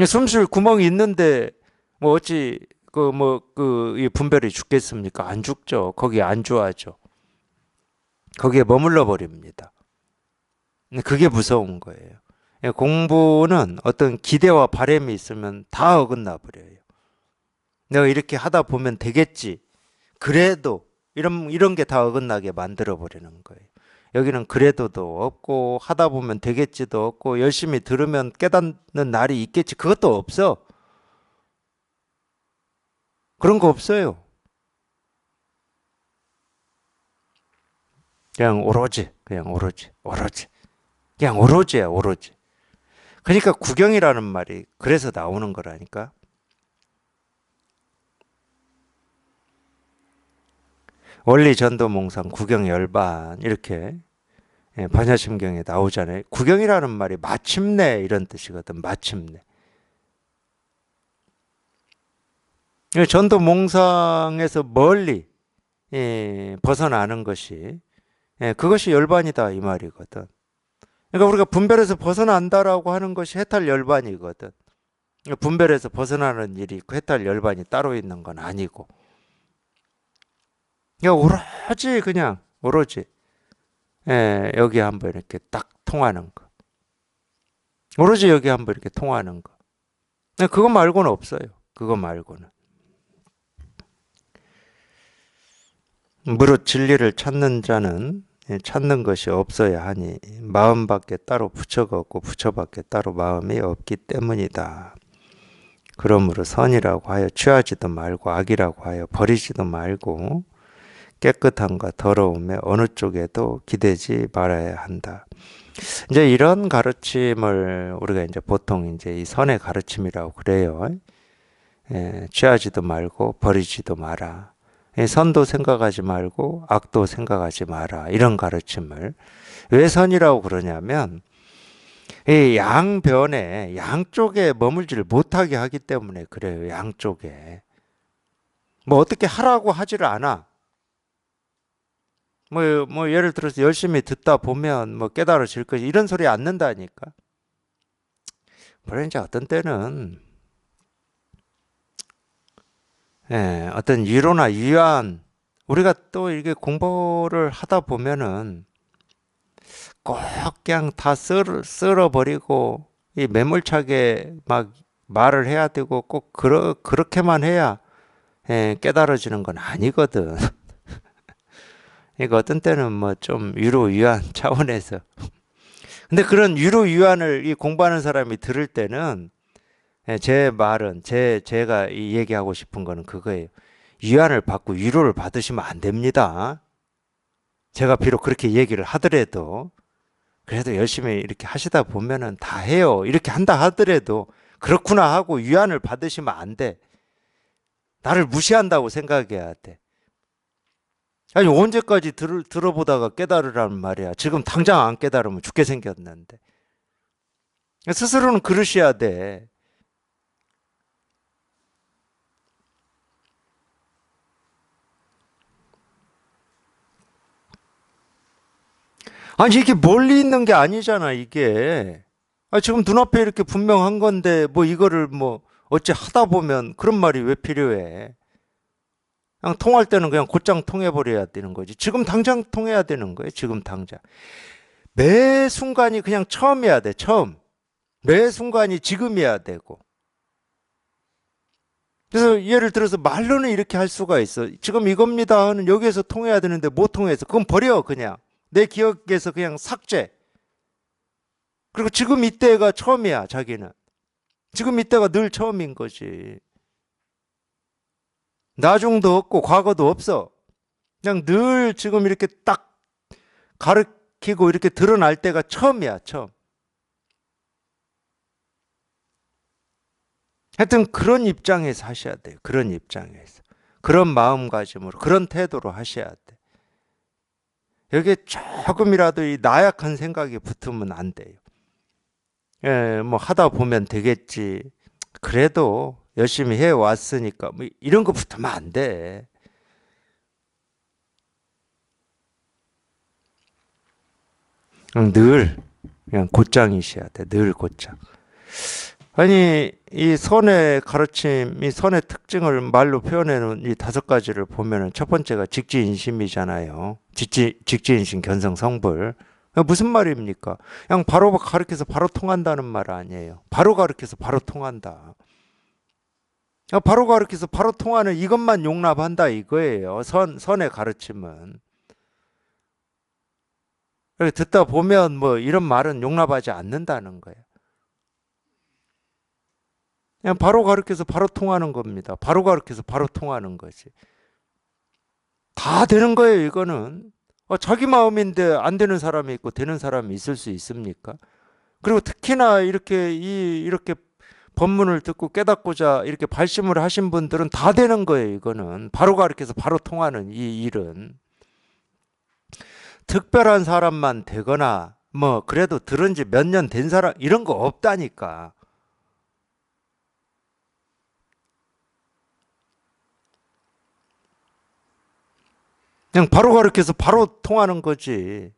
숨쉴 구멍이 있는데 뭐 어찌 이 분별이 죽겠습니까? 안 죽죠. 거기에 안주하죠. 거기에 머물러 버립니다. 그게 무서운 거예요. 공부는 어떤 기대와 바람이 있으면 다 어긋나 버려요. 내가 이렇게 하다 보면 되겠지. 그래도 이런 게 다 어긋나게 만들어 버리는 거예요. 여기는 그래도도 없고 하다 보면 되겠지도 없고 열심히 들으면 깨닫는 날이 있겠지. 그것도 없어. 그런 거 없어요. 그냥 오로지 그냥 오로지야 오로지. 그러니까 구경이라는 말이 그래서 나오는 거라니까. 원리 전도몽상 구경열반 이렇게 반야심경에 나오잖아요. 구경이라는 말이 마침내 이런 뜻이거든. 마침내. 전도몽상에서 멀리 벗어나는 것이 그것이 열반이다 이 말이거든. 그러니까 우리가 분별에서 벗어난다라고 하는 것이 해탈 열반이거든. 분별에서 벗어나는 일이 있고 해탈 열반이 따로 있는 건 아니고. 그냥 오로지 여기 한번 이렇게 딱 통하는 거. 오로지 여기 한번 이렇게 통하는 거. 그거 말고는 없어요. 그거 말고는. 무릇 진리를 찾는 자는 찾는 것이 없어야 하니 마음밖에 따로 부처가 없고 부처밖에 따로 마음이 없기 때문이다. 그러므로 선이라고 하여 취하지도 말고 악이라고 하여 버리지도 말고 깨끗함과 더러움에 어느 쪽에도 기대지 말아야 한다. 이제 이런 가르침을 우리가 이제 보통 이제 이 선의 가르침이라고 그래요. 취하지도 말고 버리지도 마라. 선도 생각하지 말고 악도 생각하지 마라. 이런 가르침을 왜 선이라고 그러냐면 이 양변에 양쪽에 머물지를 못하게 하기 때문에 그래요. 양쪽에 뭐 어떻게 하라고 하지를 않아. 뭐 예를 들어서 열심히 듣다 보면 뭐 깨달아질 것이 이런 소리 안 는다니까. 물론 이제 어떤 때는 어떤 위로나 위안 우리가 또 이게 공부를 하다 보면은 꼭 그냥 다 쓸어버리고 이 매몰차게 막 말을 해야 되고 꼭 그렇게만 해야 깨달아지는 건 아니거든. 그러니까 어떤 때는 뭐 좀 위로 위안 차원에서 근데 그런 위로 위안을 이 공부하는 사람이 들을 때는 제 말은 제가 이 얘기하고 싶은 거는 그거예요. 위안을 받고 위로를 받으시면 안 됩니다. 제가 비록 그렇게 얘기를 하더라도 그래도 열심히 이렇게 하시다 보면은 다 해요. 이렇게 한다 하더라도 그렇구나 하고 위안을 받으시면 안 돼. 나를 무시한다고 생각해야 돼. 아니 언제까지 들어보다가 깨달으라는 말이야. 지금 당장 안 깨달으면 죽게 생겼는데. 스스로는 그러셔야 돼. 아니 이게 멀리 있는 게 아니잖아 이게. 지금 눈앞에 이렇게 분명한 건데 뭐 이거를 뭐 어찌 하다 보면 그런 말이 왜 필요해. 그냥 통할 때는 그냥 곧장 통해버려야 되는 거지. 지금 당장 통해야 되는 거예요. 지금 당장. 매 순간이 그냥 처음이어야 돼. 처음. 매 순간이 지금이어야 되고. 그래서 예를 들어서 말로는 이렇게 할 수가 있어. 지금 이겁니다 하는 여기에서 통해야 되는데 못 통해서. 그건 버려 그냥. 내 기억에서 그냥 삭제. 그리고 지금 이때가 처음이야 자기는. 지금 이때가 늘 처음인 거지. 나중도 없고 과거도 없어. 그냥 늘 지금 이렇게 딱 가르치고 이렇게 드러날 때가 처음이야, 처음. 하여튼 그런 입장에서 하셔야 돼요. 그런 입장에서. 그런 마음가짐으로, 그런 태도로 하셔야 돼. 여기에 조금이라도 이 나약한 생각이 붙으면 안 돼요. 예, 뭐 하다 보면 되겠지. 그래도 열심히 해왔으니까 뭐 이런 거 붙으면 안 돼. 늘 그냥 곧장이셔야 돼. 늘 곧장. 아니 이 선의 가르침, 이 선의 특징을 말로 표현해놓은 이 5가지를 보면은 첫 번째가 직지인심이잖아요. 직지인심, 견성성불. 무슨 말입니까? 그냥 바로 가르쳐서 바로 통한다는 말 아니에요. 바로 가르쳐서 바로 통한다. 바로 가르쳐서 바로 통하는 이것만 용납한다 이거예요. 선의 가르침은. 듣다 보면 뭐 이런 말은 용납하지 않는다는 거예요. 그냥 바로 가르쳐서 바로 통하는 겁니다. 바로 가르쳐서 바로 통하는 거지. 다 되는 거예요, 이거는. 자기 마음인데 안 되는 사람이 있고 되는 사람이 있을 수 있습니까? 그리고 특히나 이렇게 법문을 듣고 깨닫고자 이렇게 발심을 하신 분들은 다 되는 거예요, 이거는. 바로 가르쳐서 바로 통하는 이 일은. 특별한 사람만 되거나, 뭐, 그래도 들은 지 몇 년 된 사람, 이런 거 없다니까. 그냥 바로 가르쳐서 바로 통하는 거지.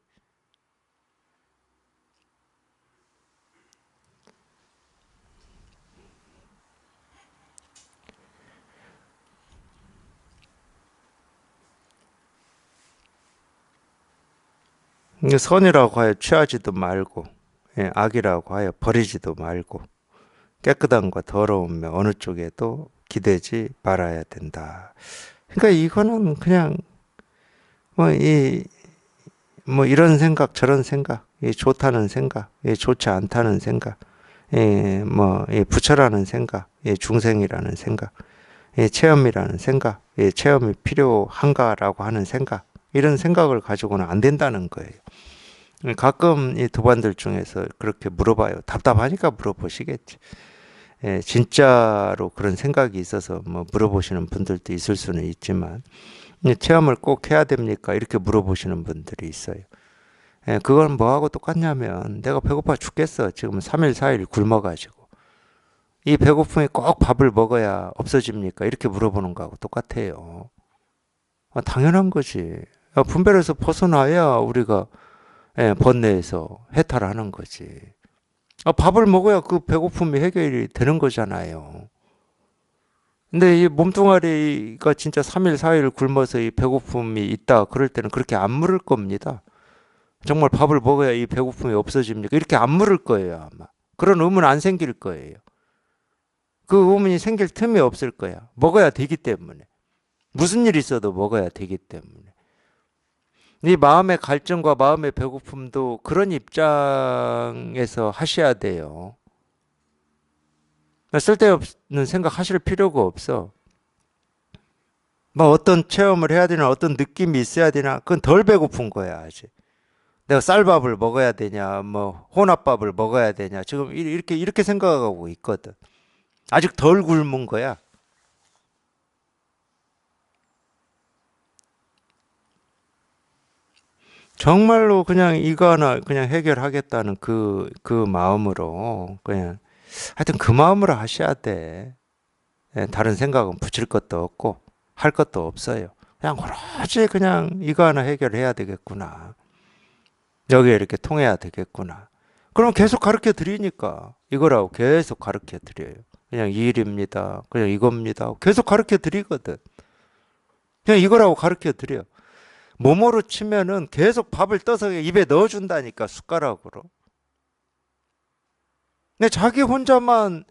선이라고 하여 취하지도 말고, 악이라고 하여 버리지도 말고, 깨끗한 거 더러우면 어느 쪽에도 기대지 말아야 된다. 그러니까 이거는 그냥 뭐 뭐 이런 생각 저런 생각, 좋다는 생각, 좋지 않다는 생각, 뭐 부처라는 생각, 중생이라는 생각, 체험이라는 생각, 체험이 필요한가라고 하는 생각, 이런 생각을 가지고는 안 된다는 거예요. 가끔 이 도반들 중에서 그렇게 물어봐요. 답답하니까 물어보시겠지. 진짜로 그런 생각이 있어서 뭐 물어보시는 분들도 있을 수는 있지만, 체험을 꼭 해야 됩니까? 이렇게 물어보시는 분들이 있어요. 그건 뭐하고 똑같냐면, 내가 배고파 죽겠어. 지금 3일, 4일 굶어가지고. 이 배고픔이 꼭 밥을 먹어야 없어집니까? 이렇게 물어보는 거하고 똑같아요. 당연한 거지. 분별에서 벗어나야 우리가 번뇌에서 해탈하는 거지. 밥을 먹어야 그 배고픔이 해결이 되는 거잖아요. 근데 이 몸뚱아리가 진짜 3일, 4일 굶어서 이 배고픔이 있다. 그럴 때는 그렇게 안 물을 겁니다. 정말 밥을 먹어야 이 배고픔이 없어집니까? 이렇게 안 물을 거예요, 아마. 그런 의문 안 생길 거예요. 그 의문이 생길 틈이 없을 거야. 먹어야 되기 때문에. 무슨 일이 있어도 먹어야 되기 때문에. 이 마음의 갈증과 마음의 배고픔도 그런 입장에서 하셔야 돼요. 쓸데없는 생각 하실 필요가 없어. 뭐 어떤 체험을 해야 되나, 어떤 느낌이 있어야 되나, 그건 덜 배고픈 거야, 아직. 내가 쌀밥을 먹어야 되냐, 뭐 혼합밥을 먹어야 되냐, 지금 이렇게 생각하고 있거든. 아직 덜 굶은 거야. 정말로 그냥 이거 하나 그냥 해결하겠다는 그 마음으로 그냥 하여튼 그 마음으로 하셔야 돼. 다른 생각은 붙일 것도 없고 할 것도 없어요. 그냥 오로지 그냥 이거 하나 해결해야 되겠구나. 여기에 이렇게 통해야 되겠구나. 그럼 계속 가르쳐 드리니까 이거라고 계속 가르쳐 드려요. 그냥 이 일입니다. 그냥 이겁니다. 계속 가르쳐 드리거든. 그냥 이거라고 가르쳐 드려. 몸으로 치면은 계속 밥을 떠서 입에 넣어준다니까, 숟가락으로. 근데 자기 혼자만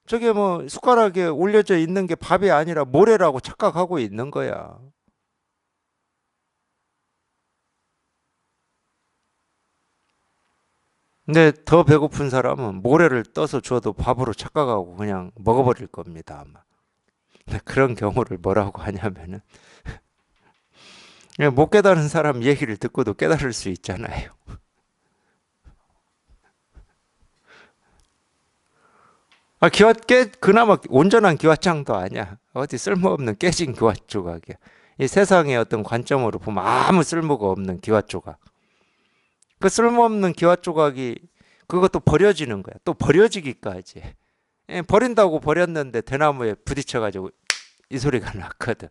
저게 뭐 숟가락에 올려져 있는 게 밥이 아니라 모래라고 착각하고 있는 거야. 근데 더 배고픈 사람은 모래를 떠서 줘도 밥으로 착각하고 그냥 먹어버릴 겁니다, 아마. 그런 경우를 뭐라고 하냐면은, 못 깨달은 사람 얘기를 듣고도 깨달을 수 있잖아요. 그나마 온전한 기와장도 아니야. 어디 쓸모없는 깨진 기와 조각이야. 이 세상의 어떤 관점으로 보면 아무 쓸모가 없는 기와 조각. 그 쓸모없는 기와 조각이 그것도 버려지는 거야. 또 버려지기까지. 버린다고 버렸는데 대나무에 부딪혀가지고 이 소리가 났거든.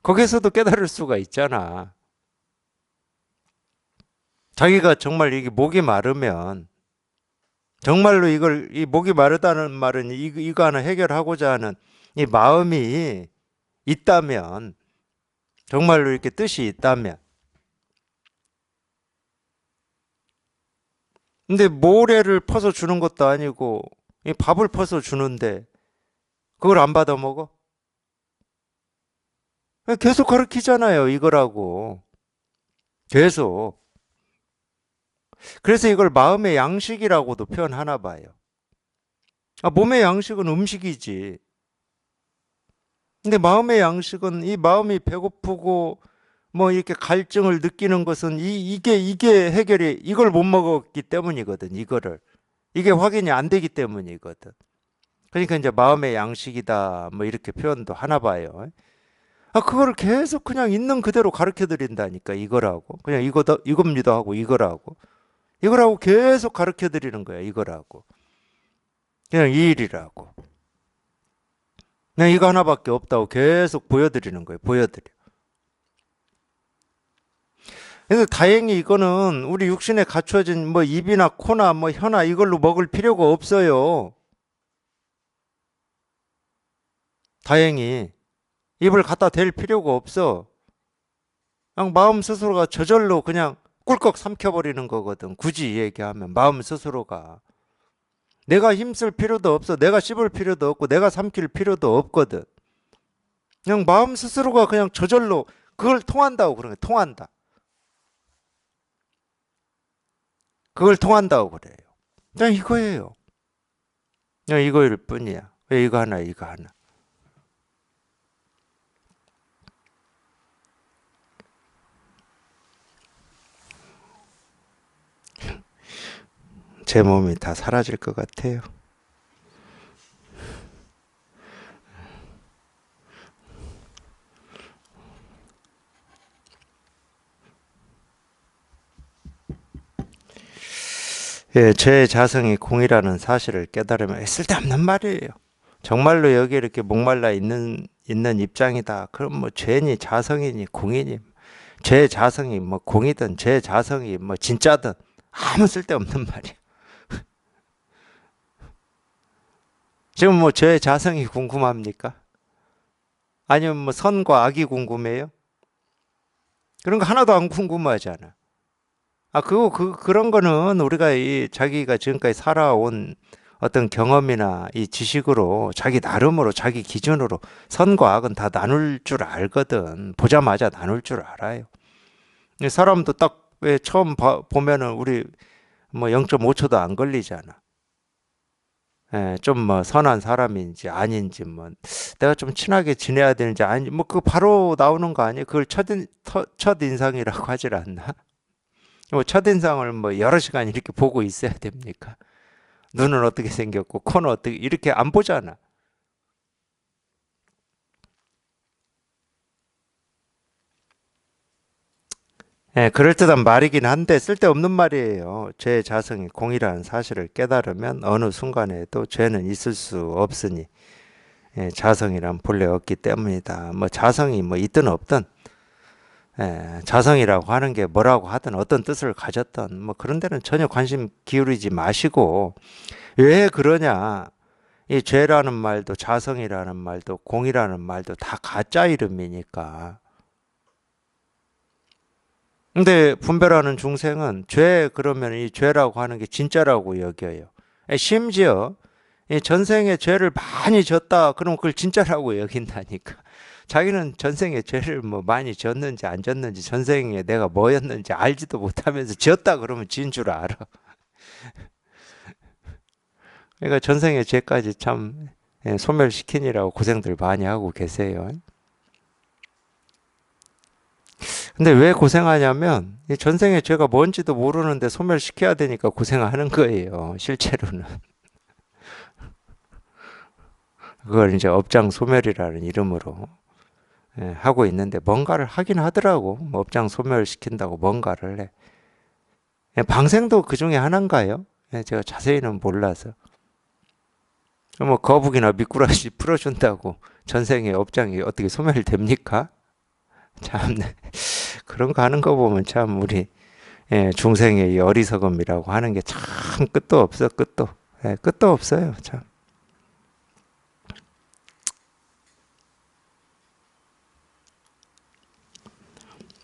거기서도 깨달을 수가 있잖아. 자기가 정말 이게 목이 마르면 정말로 이 목이 마르다는 말은 이거 하나 해결하고자 하는 이 마음이 있다면, 정말로 이렇게 뜻이 있다면. 근데 모래를 퍼서 주는 것도 아니고 이 밥을 퍼서 주는데 그걸 안 받아 먹어? 계속 가르치잖아요, 이거라고. 계속. 그래서 이걸 마음의 양식이라고도 표현하나 봐요. 몸의 양식은 음식이지. 근데 마음의 양식은 이 마음이 배고프고 뭐 이렇게 갈증을 느끼는 것은 이게 해결이, 이걸 못 먹었기 때문이거든, 이거를. 이게 확인이 안 되기 때문이거든. 그러니까 이제 마음의 양식이다, 뭐 이렇게 표현도 하나 봐요. 그거를 계속 그냥 있는 그대로 가르쳐 드린다니까, 이거라고. 그냥 이겁니다 하고 이거라고 계속 가르쳐 드리는 거야, 이거라고. 그냥 이 일이라고. 그냥 이거 하나밖에 없다고 계속 보여드리는 거예요, 보여드려. 그래서 다행히 이거는 우리 육신에 갖춰진 뭐 입이나 코나 뭐 혀나 이걸로 먹을 필요가 없어요. 다행히. 입을 갖다 댈 필요가 없어. 그냥 마음 스스로가 저절로 그냥 꿀꺽 삼켜버리는 거거든. 굳이 얘기하면 마음 스스로가. 내가 힘쓸 필요도 없어. 내가 씹을 필요도 없고 내가 삼킬 필요도 없거든. 그냥 마음 스스로가 그냥 저절로 그걸 통한다고 그러는 거야. 통한다. 그걸 통한다고 그래요. 그냥 이거예요. 그냥 이거일 뿐이야. 왜 이거 하나, 이거 하나. 제 몸이 다 사라질 것 같아요. 예, 제 자성이 공이라는 사실을 깨달으면 쓸데없는 말이에요. 정말로 여기 이렇게 목말라 있는 입장이다. 그럼 뭐 죄니 자성이니 공이니, 제 자성이 뭐 공이든 제 자성이 뭐 진짜든 아무 쓸데없는 말이야. 지금 뭐 제 자성이 궁금합니까? 아니면 뭐 선과 악이 궁금해요? 그런 거 하나도 안 궁금하잖아. 그런 거는 우리가 자기가 지금까지 살아온 어떤 경험이나 이 지식으로 자기 나름으로 자기 기준으로 선과 악은 다 나눌 줄 알거든. 보자마자 나눌 줄 알아요. 사람도 딱 왜 처음 보면은 우리 뭐 0.5초도 안 걸리잖아. 예, 좀 뭐 선한 사람인지 아닌지 뭐 내가 좀 친하게 지내야 되는지 아닌지 뭐 그거 바로 나오는 거 아니에요? 그걸 첫 인상이라고 하질 않나? 뭐 첫인상을 뭐 여러 시간 이렇게 보고 있어야 됩니까? 눈은 어떻게 생겼고 코는 어떻게 이렇게 안 보잖아. 예, 그럴듯한 말이긴 한데 쓸데없는 말이에요. 제 자성이 공이라는 사실을 깨달으면 어느 순간에도 죄는 있을 수 없으니, 예, 자성이란 본래 없기 때문이다. 뭐 자성이 뭐 있든 없든, 예, 자성이라고 하는 게 뭐라고 하든 어떤 뜻을 가졌든 뭐 그런 데는 전혀 관심 기울이지 마시고, 왜 그러냐? 이 죄라는 말도 자성이라는 말도 공이라는 말도 다 가짜 이름이니까. 근데 분별하는 중생은 죄 그러면 이 죄라고 하는 게 진짜라고 여겨요. 심지어 이 전생에 죄를 많이 졌다 그러면 그걸 진짜라고 여긴다니까. 자기는 전생에 죄를 뭐 많이 졌는지 안 졌는지 전생에 내가 뭐였는지 알지도 못하면서 졌다 그러면 진 줄 알아. 그러니까 전생에 죄까지 참 소멸시키느라고 고생들 많이 하고 계세요. 근데 왜 고생하냐면 이 전생에 죄가 뭔지도 모르는데 소멸시켜야 되니까 고생하는 거예요. 실제로는. 그걸 이제 업장 소멸이라는 이름으로 하고 있는데 뭔가를 하긴 하더라고. 뭐 업장 소멸시킨다고 뭔가를 해. 방생도 그 중에 하나인가요? 제가 자세히는 몰라서. 뭐 거북이나 미꾸라지 풀어준다고 전생에 업장이 어떻게 소멸됩니까? 참 그런 거 하는 거 보면 참 우리 중생의 이 어리석음이라고 하는 게 참 끝도 없어. 끝도 없어요. 참.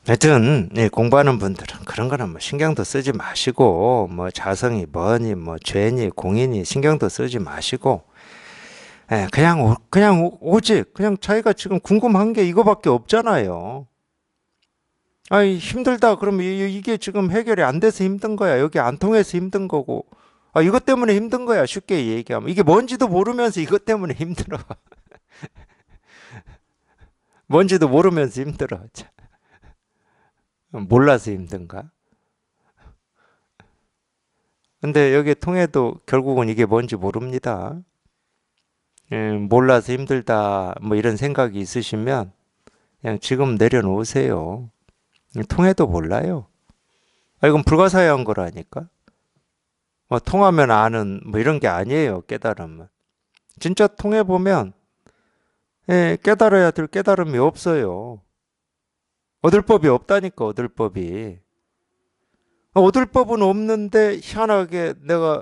하여튼 공부하는 분들은 그런 거는 뭐 신경도 쓰지 마시고 뭐 자성이 뭐니 뭐 죄니 공이니 신경도 쓰지 마시고 그냥 오직 그냥 자기가 지금 궁금한 게 이거밖에 없잖아요. 아이 힘들다 그러면 이게 지금 해결이 안 돼서 힘든 거야. 여기 안 통해서 힘든 거고. 아 이것 때문에 힘든 거야. 쉽게 얘기하면 이게 뭔지도 모르면서 이것 때문에 힘들어. 뭔지도 모르면서 힘들어. 참. 몰라서 힘든가? 근데 여기 통해도 결국은 이게 뭔지 모릅니다. 몰라서 힘들다 뭐 이런 생각이 있으시면 그냥 지금 내려놓으세요. 통해도 몰라요. 아, 이건 불가사의한 거라니까. 뭐 통하면 아는 뭐 이런 게 아니에요. 깨달음은. 진짜 통해 보면 깨달아야 될 깨달음이 없어요. 얻을 법이 없다니까 얻을 법이. 얻을 법은 없는데 희한하게 내가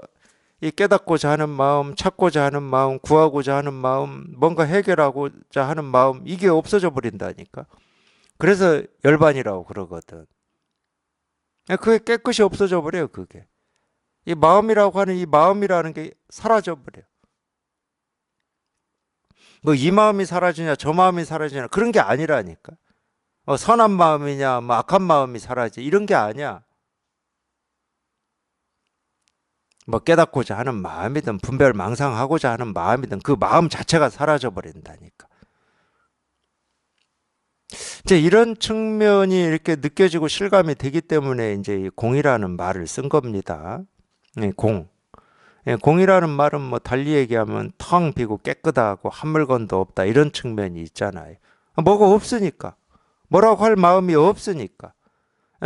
이 깨닫고자 하는 마음, 찾고자 하는 마음, 구하고자 하는 마음, 뭔가 해결하고자 하는 마음 이게 없어져 버린다니까. 그래서 열반이라고 그러거든. 그게 깨끗이 없어져 버려요, 그게. 이 마음이라고 하는 이 마음이라는 게 사라져 버려. 뭐 이 마음이 사라지냐, 저 마음이 사라지냐 그런 게 아니라니까. 선한 마음이냐, 뭐 악한 마음이 사라지 이런 게 아니야. 뭐 깨닫고자 하는 마음이든 분별 망상하고자 하는 마음이든 그 마음 자체가 사라져 버린다니까. 이제 이런 측면이 이렇게 느껴지고 실감이 되기 때문에 이제 이 공이라는 말을 쓴 겁니다. 공. 공이라는 말은 뭐 달리 얘기하면 텅 비고 깨끗하고 한 물건도 없다 이런 측면이 있잖아요. 뭐가 없으니까. 뭐라고 할 마음이 없으니까.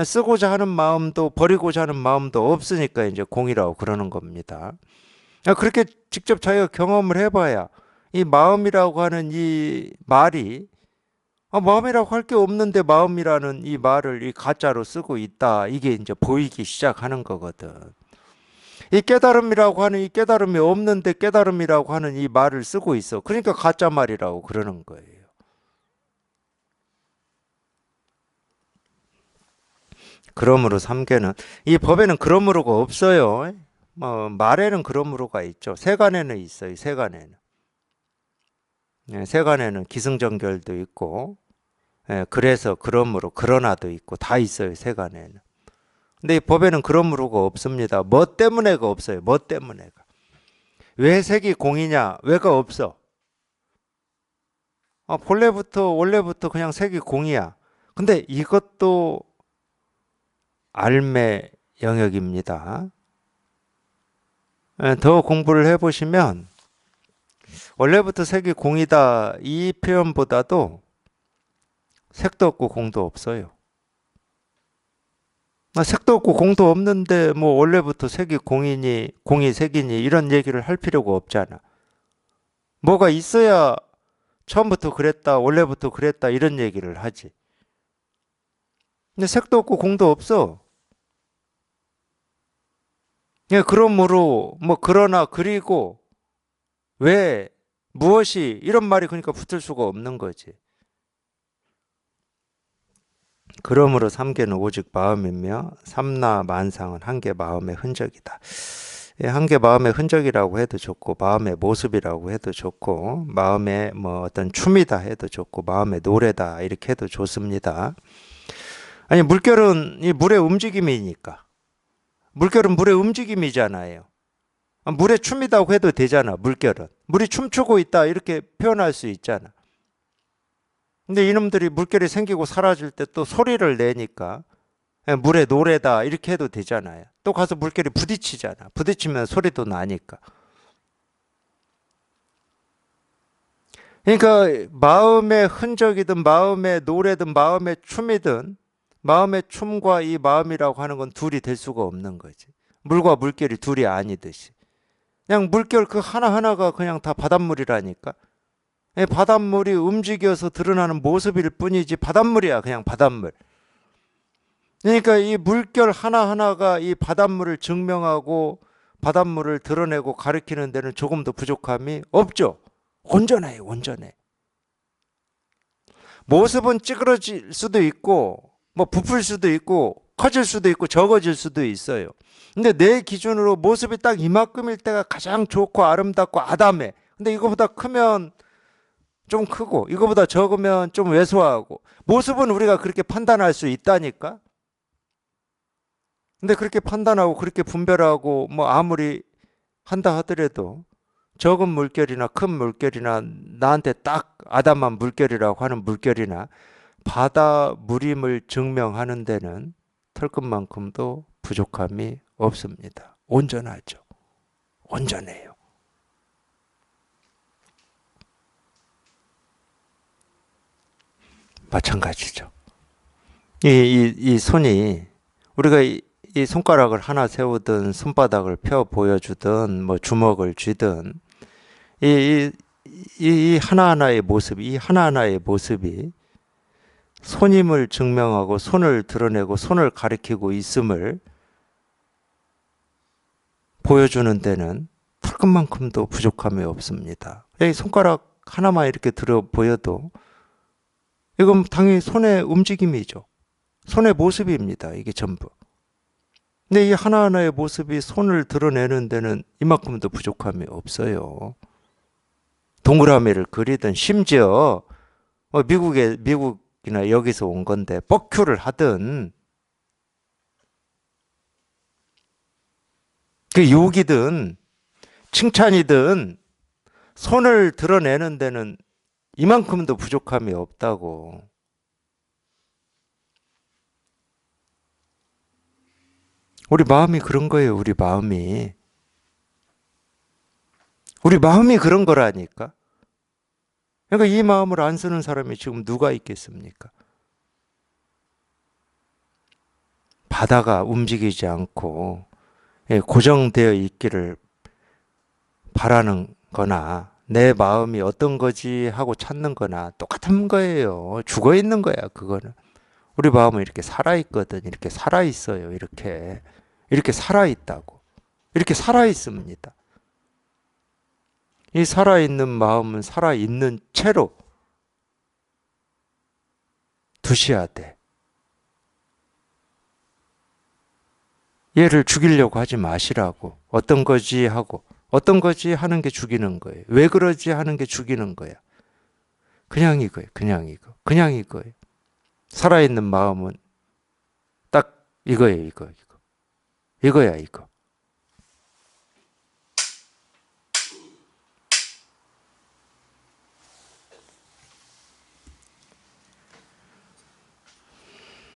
쓰고자 하는 마음도 버리고자 하는 마음도 없으니까 이제 공이라고 그러는 겁니다. 그렇게 직접 자기가 경험을 해봐야 이 마음이라고 하는 이 말이 마음이라고 할 게 없는데 마음이라는 이 말을 이 가짜로 쓰고 있다. 이게 이제 보이기 시작하는 거거든. 이 깨달음이라고 하는 이 깨달음이 없는데 깨달음이라고 하는 이 말을 쓰고 있어. 그러니까 가짜 말이라고 그러는 거예요. 그러므로 삼계는 이 법에는 그러므로가 없어요. 말에는 그러므로가 있죠. 세간에는 있어요. 세간에는. 세간에는 기승전결도 있고 그래서 그러므로 그러나도 있고 다 있어요. 세간에는. 근데 이 법에는 그러므로가 없습니다. 뭐 때문에가 없어요. 뭐 때문에가. 왜 색이 공이냐? 왜가 없어? 본래부터 원래부터 그냥 색이 공이야. 근데 이것도 알매 영역입니다. 더 공부를 해보시면 원래부터 색이 공이다 이 표현보다도 색도 없고 공도 없어요. 색도 없고 공도 없는데 뭐 원래부터 색이 공이니 공이 색이니 이런 얘기를 할 필요가 없잖아. 뭐가 있어야 처음부터 그랬다 원래부터 그랬다 이런 얘기를 하지. 근데 색도 없고 공도 없어. 그러므로 뭐 그러나 그리고 왜? 무엇이? 이런 말이 그러니까 붙을 수가 없는 거지. 그러므로 삼계는 오직 마음이며 삼나 만상은 한계 마음의 흔적이다. 예, 한계 마음의 흔적이라고 해도 좋고 마음의 모습이라고 해도 좋고 마음의 뭐 어떤 춤이다 해도 좋고 마음의 노래다 이렇게 해도 좋습니다. 아니 물결은 이 물의 움직임이니까 물결은 물의 움직임이잖아요. 물의 춤이라고 해도 되잖아. 물결은 물이 춤추고 있다 이렇게 표현할 수 있잖아. 근데 이놈들이 물결이 생기고 사라질 때 또 소리를 내니까 물의 노래다 이렇게 해도 되잖아요. 또 가서 물결이 부딪히잖아. 부딪히면 소리도 나니까. 그러니까 마음의 흔적이든 마음의 노래든 마음의 춤이든 마음의 춤과 이 마음이라고 하는 건 둘이 될 수가 없는 거지. 물과 물결이 둘이 아니듯이. 그냥 물결 그 하나하나가 그냥 다 바닷물이라니까. 바닷물이 움직여서 드러나는 모습일 뿐이지 바닷물이야. 그냥 바닷물. 그러니까 이 물결 하나하나가 이 바닷물을 증명하고 바닷물을 드러내고 가리키는 데는 조금도 부족함이 없죠. 온전해, 온전해. 모습은 찌그러질 수도 있고 뭐 부풀 수도 있고 커질 수도 있고 적어질 수도 있어요. 근데 내 기준으로 모습이 딱 이만큼일 때가 가장 좋고 아름답고 아담해. 근데 이거보다 크면 좀 크고 이거보다 적으면 좀 왜소하고 모습은 우리가 그렇게 판단할 수 있다니까. 근데 그렇게 판단하고 그렇게 분별하고 뭐 아무리 한다 하더라도 적은 물결이나 큰 물결이나 나한테 딱 아담한 물결이라고 하는 물결이나 바다 물임을 증명하는 데는 털끝만큼도 부족함이 없습니다. 온전하죠. 온전해요. 마찬가지죠. 이 손이 우리가 이 손가락을 하나 세우든 손바닥을 펴 보여주든 뭐 주먹을 쥐든 이, 이 하나하나의 모습, 이 하나하나의 모습이 손임을 증명하고 손을 드러내고 손을 가리키고 있음을 보여주는 데는 털끝만큼도 부족함이 없습니다. 이 손가락 하나만 이렇게 들어 보여도 이건 당연히 손의 움직임이죠. 손의 모습입니다. 이게 전부. 근데 이 하나하나의 모습이 손을 드러내는 데는 이만큼도 부족함이 없어요. 동그라미를 그리든 심지어 미국이나 여기서 온 건데 뻑큐를 하든 그 욕이든 칭찬이든 손을 드러내는 데는 이만큼도 부족함이 없다고. 우리 마음이 그런 거예요. 우리 마음이 그런 거라니까. 그러니까 이 마음을 안 쓰는 사람이 지금 누가 있겠습니까? 바다가 움직이지 않고 고정되어 있기를 바라는 거나 내 마음이 어떤 거지 하고 찾는 거나 똑같은 거예요. 죽어 있는 거야, 그거는. 우리 마음은 이렇게 살아있거든. 이렇게 살아있어요. 이렇게 살아있다고. 이렇게 살아있습니다. 이 살아있는 마음은 살아있는 채로 두셔야 돼. 얘를 죽이려고 하지 마시라고. 어떤 거지 하고 어떤 거지 하는 게 죽이는 거예요. 왜 그러지 하는 게 죽이는 거야. 그냥 이거예요. 그냥 이거. 그냥 이거예요. 살아있는 마음은 딱 이거예요. 이거. 이거야 이거.